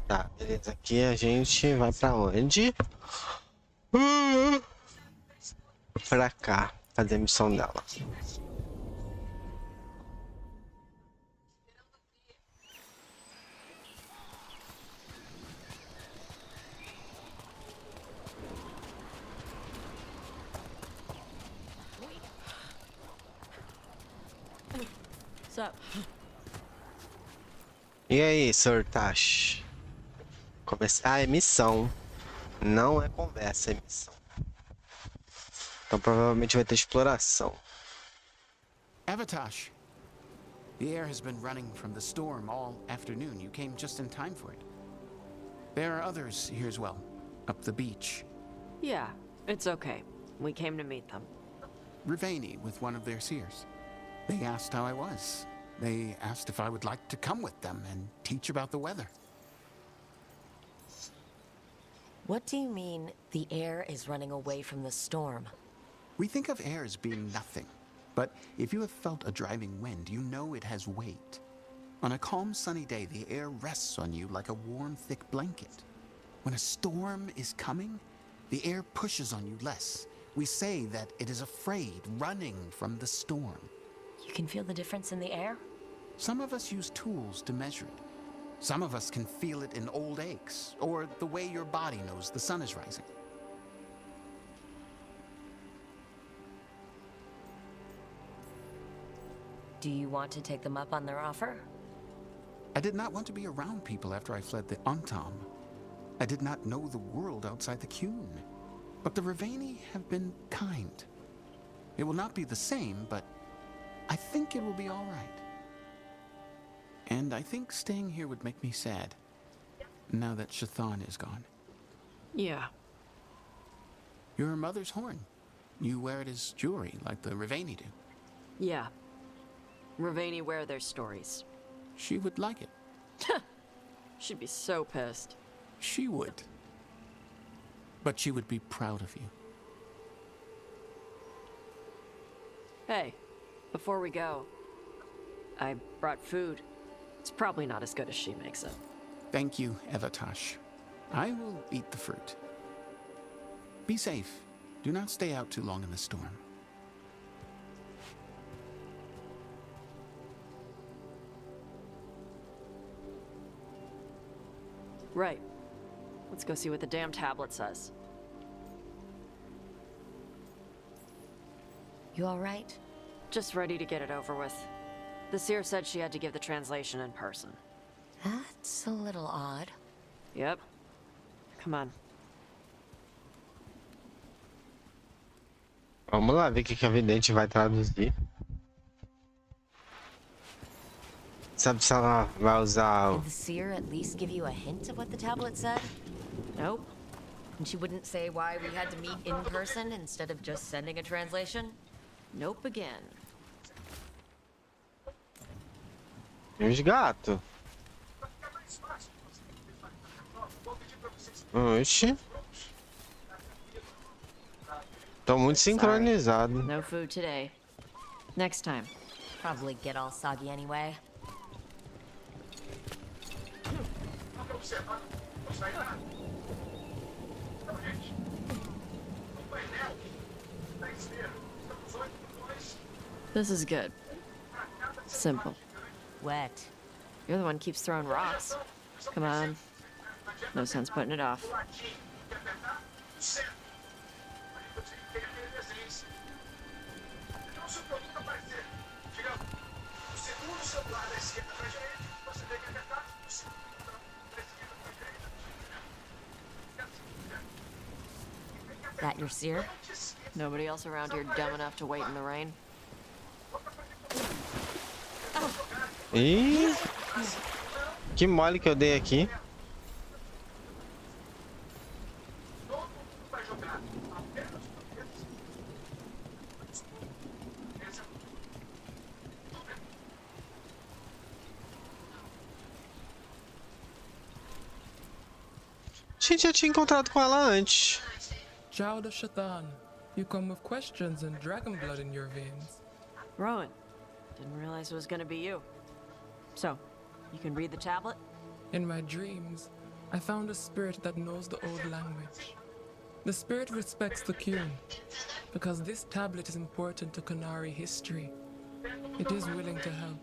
Speaker 2: Tá, beleza. Aqui a gente vai pra onde? Pra cá, fazer a missão dela. E aí, Sr. Tash? Começar é missão. Não é conversa, é missão. Então provavelmente vai ter exploração.
Speaker 18: Avatash, the air has been running from the storm all afternoon. You came just in time for it. There are others here as well, up the beach.
Speaker 23: Yeah, it's okay. We came to meet them.
Speaker 18: Riveni with one of their seers. They asked how I was. They asked if I would like to come with them and teach about the weather.
Speaker 5: What do you mean, the air is running away from the storm?
Speaker 18: We think of air as being nothing. But if you have felt a driving wind, you know it has weight. On a calm, sunny day, the air rests on you like a warm, thick blanket. When a storm is coming, the air pushes on you less. We say that it is afraid, running from the storm.
Speaker 5: You can feel the difference in the air?
Speaker 18: Some of us use tools to measure it. Some of us can feel it in old aches, or the way your body knows the sun is rising.
Speaker 5: Do you want to take them up on their offer?
Speaker 18: I did not want to be around people after I fled the Antam. I did not know the world outside the Qun. But the Riveni have been kind. It will not be the same, but I think it will be all right. And I think staying here would make me sad, now that Shathan is gone.
Speaker 23: Yeah.
Speaker 18: Your mother's horn. You wear it as jewelry, like the Riveni do.
Speaker 23: Yeah. Riveni wear their stories.
Speaker 18: She would like it.
Speaker 23: She'd be so pissed.
Speaker 18: She would. But she would be proud of you.
Speaker 23: Hey, before we go, I brought food. It's probably not as good as she makes it.
Speaker 18: Thank you, Evatash. I will eat the fruit. Be safe. Do not stay out too long in the storm.
Speaker 23: Right. Let's go see what the damn tablet says.
Speaker 5: You all right?
Speaker 23: Just ready to get it over with. The seer said she had to give the translation in person.
Speaker 5: That's a little odd.
Speaker 23: Yep. Come on.
Speaker 2: Vamos lá ver o que a vidente vai traduzir. Sabe se ela vai usar o...
Speaker 5: Did the seer at least give you a hint of what the tablet said?
Speaker 23: Nope.
Speaker 5: And she wouldn't say why we had to meet in person instead of just sending a translation?
Speaker 23: Nope again.
Speaker 2: E os gatos? Oxi. Tô muito sincronizado.
Speaker 23: No food today. Next time.
Speaker 5: Probably get all soggy anyway.
Speaker 23: This is good. Simple.
Speaker 5: Wet.
Speaker 23: You're the one who keeps throwing rocks. Come on. No sense putting it off.
Speaker 5: That your seer?
Speaker 23: Nobody else around here dumb enough to wait in the rain?
Speaker 2: Ih! Que mole que eu dei aqui. Gente, eu tinha encontrado com ela antes.
Speaker 14: Child of Shaitan, you come with questions and dragon blood in your veins.
Speaker 23: Rowan, didn't realize it was gonna be you. So, you can read the tablet?
Speaker 14: In my dreams, I found a spirit that knows the old language. The spirit respects the Qun, because this tablet is important to Qunari history. It is willing to help.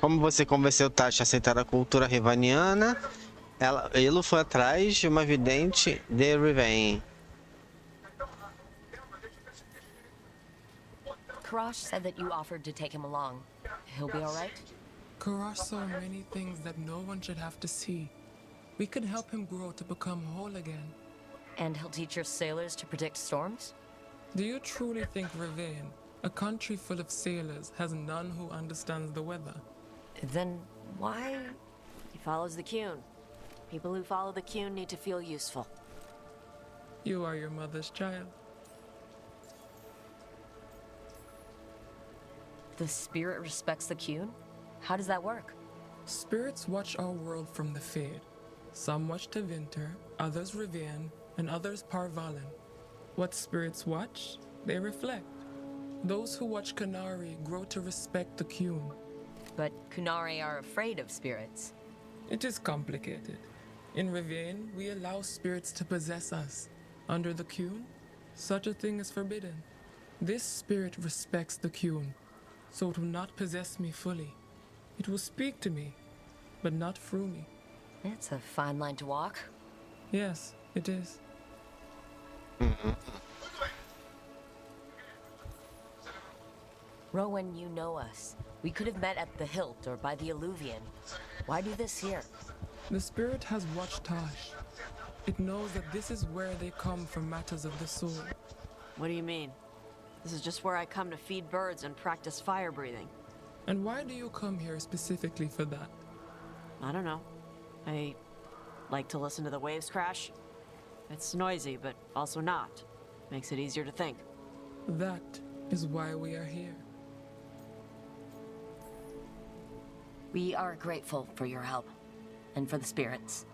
Speaker 2: Como você convenceu Tash a aceitar a cultura rivaniana, ele foi atrás de uma vidente de Rivain.
Speaker 5: Karash said that you offered to take him along. He'll be all right?
Speaker 14: Karash saw many things that no one should have to see. We could help him grow to become whole again.
Speaker 5: And he'll teach your sailors to predict storms?
Speaker 14: Do you truly think Rivain, a country full of sailors, has none who understands the weather?
Speaker 5: Then why?
Speaker 23: He follows the Qun. People who follow the Qun need to feel useful.
Speaker 14: You are your mother's child.
Speaker 5: The spirit respects the Qun? How does that work?
Speaker 14: Spirits watch our world from the Fade. Some watch Tevinter, others Rivain, and others Parvalen. What spirits watch, they reflect. Those who watch Qunari grow to respect the Qun.
Speaker 5: But Qunari are afraid of spirits.
Speaker 14: It is complicated. In Rivain, we allow spirits to possess us. Under the Qun, such a thing is forbidden. This spirit respects the Qun, so it will not possess me fully. It will speak to me, but not through me.
Speaker 5: It's a fine line to walk.
Speaker 14: Yes, it is.
Speaker 5: Rowan, you know us. We could have met at the Hilt or by the Alluvion. Why do this here?
Speaker 14: The spirit has watched Tash. It knows that this is where they come for matters of the soul.
Speaker 23: What do you mean? This is just where I come to feed birds and practice fire breathing.
Speaker 14: And why do you come here specifically for that?
Speaker 23: I don't know. I like to listen to the waves crash. It's noisy, but also not. Makes it easier to think.
Speaker 14: That is why we are here.
Speaker 5: We are grateful for your help, and for the spirits.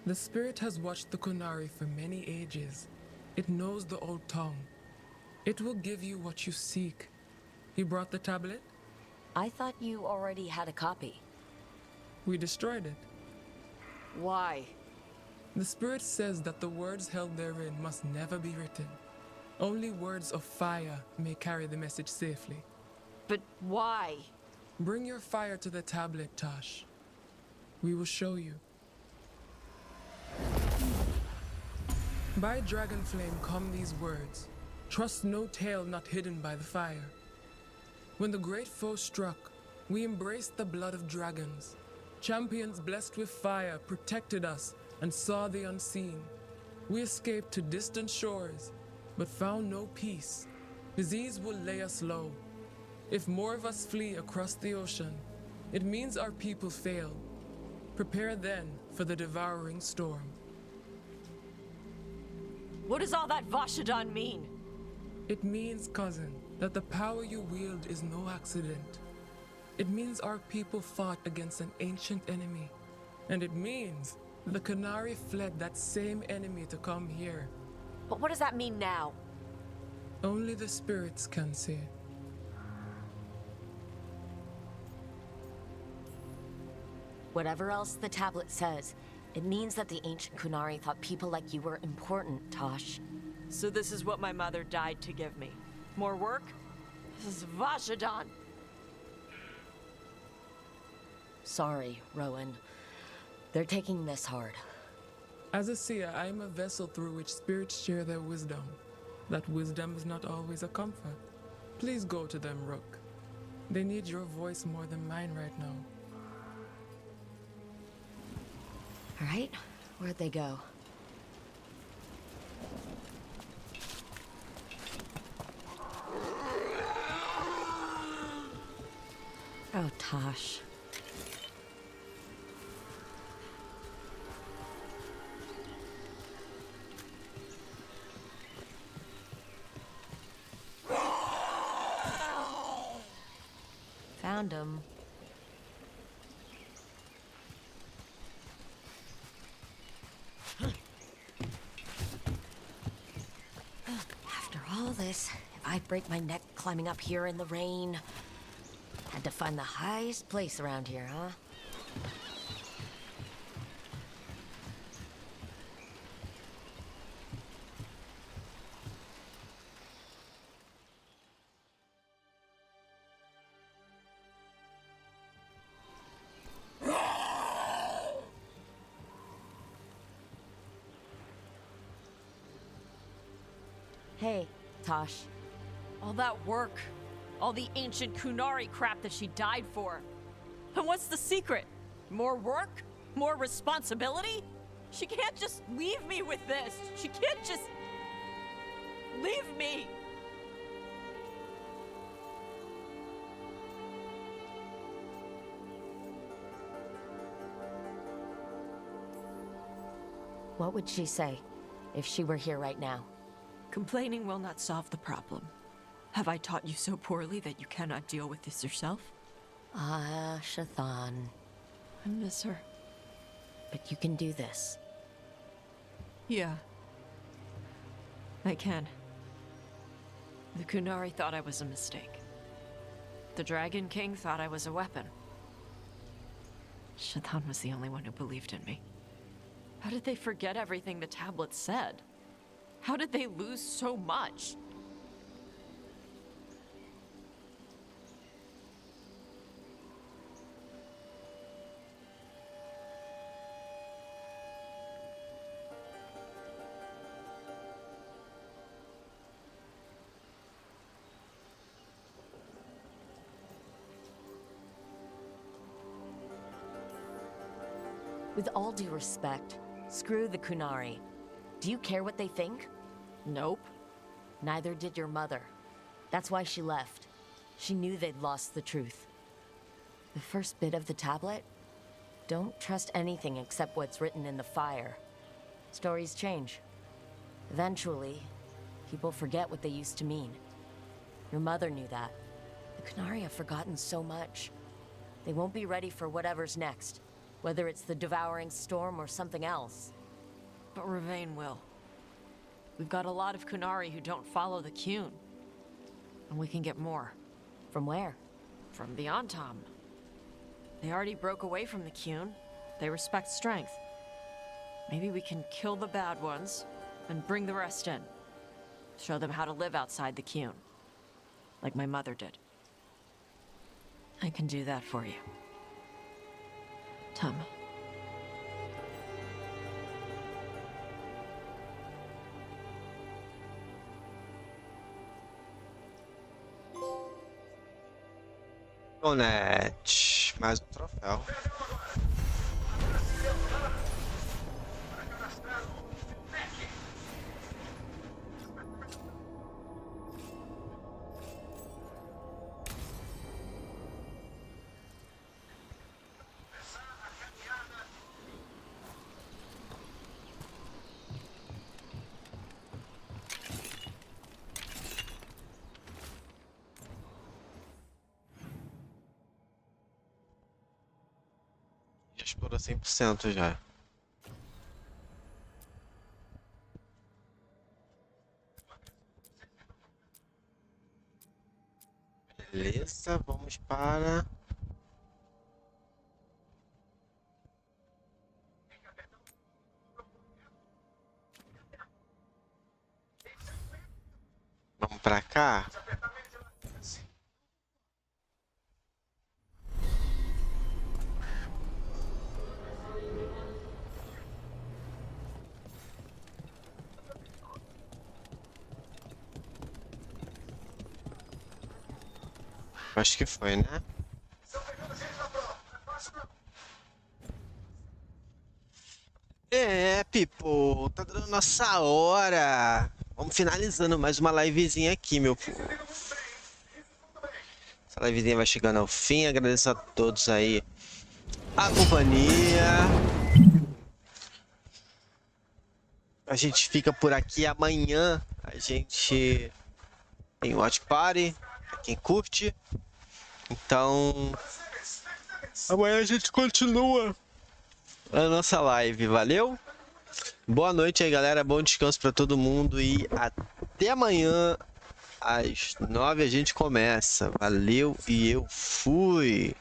Speaker 14: The spirit has watched the Kunari for many ages. It knows the old tongue. It will give you what you seek. You brought the tablet?
Speaker 5: I thought you already had a copy.
Speaker 14: We destroyed it.
Speaker 23: Why?
Speaker 14: The spirit says that the words held therein must never be written. Only words of fire may carry the message safely.
Speaker 23: But why?
Speaker 14: Bring your fire to the tablet, Tosh. We will show you. By dragon flame come these words. Trust no tale not hidden by the fire. When the great foe struck, we embraced the blood of dragons. Champions blessed with fire protected us and saw the unseen. We escaped to distant shores, but found no peace. Disease will lay us low. If more of us flee across the ocean, it means our people fail. Prepare then for the devouring storm.
Speaker 23: What does all that Vashadan mean?
Speaker 14: It means, cousin, that the power you wield is no accident. It means our people fought against an ancient enemy. And it means the Kunari fled that same enemy to come here.
Speaker 5: But what does that mean now?
Speaker 14: Only the spirits can say.
Speaker 5: Whatever else the tablet says, it means that the ancient Kunari thought people like you were important, Tosh.
Speaker 23: So this is what my mother died to give me. More work? This is Vashadan.
Speaker 5: Sorry, Rowan. They're taking this hard.
Speaker 14: As a seer, I am a vessel through which spirits share their wisdom. That wisdom is not always a comfort. Please go to them, Rook. They need your voice more than mine right now.
Speaker 5: All right, where'd they go? Oh, Tosh. Found him. After all this, if I break my neck climbing up here in the rain, had to find the highest place around here, huh? Hey, Tosh.
Speaker 23: All that work, all the ancient Kunari crap that she died for. And what's the secret? More work? More responsibility? She can't just leave me with this. She can't just leave me.
Speaker 5: What would she say if she were here right now?
Speaker 23: Complaining will not solve the problem. Have I taught you so poorly that you cannot deal with this yourself?
Speaker 5: Ah, Shathan.
Speaker 23: I miss her.
Speaker 5: But you can do this.
Speaker 23: Yeah. I can. The Kunari thought I was a mistake. The Dragon King thought I was a weapon. Shathan was the only one who believed in me. How did they forget everything the tablet said? How did they lose so much?
Speaker 5: With all due respect, screw the Kunari. Do you care what they think?
Speaker 23: Nope.
Speaker 5: Neither did your mother. That's why she left. She knew they'd lost the truth. The first bit of the tablet? Don't trust anything except what's written in the fire. Stories change. Eventually, people forget what they used to mean. Your mother knew that. The Kunari have forgotten so much. They won't be ready for whatever's next. Whether it's the devouring storm or something else.
Speaker 23: But Ravain will. We've got a lot of Kunari who don't follow the Qun. And we can get more.
Speaker 5: From where?
Speaker 23: From the Antam. They already broke away from the Qun. They respect strength. Maybe we can kill the bad ones and bring the rest in. Show them how to live outside the Qun. Like my mother did. I can do that for you. Tom.
Speaker 2: Bonete, mais um troféu. Explorou 100% já. Beleza, vamos para... Vamos para cá. Acho que foi, né? People, tá dando nossa hora. Vamos finalizando mais uma livezinha aqui, meu povo. Essa livezinha vai chegando ao fim. Agradeço a todos aí a companhia. A gente fica por aqui. Amanhã a gente tem Watch Party, pra quem curte. Então, amanhã a gente continua a nossa live, valeu? Boa noite aí, galera, bom descanso pra todo mundo e até amanhã às 9 a gente começa. Valeu e eu fui!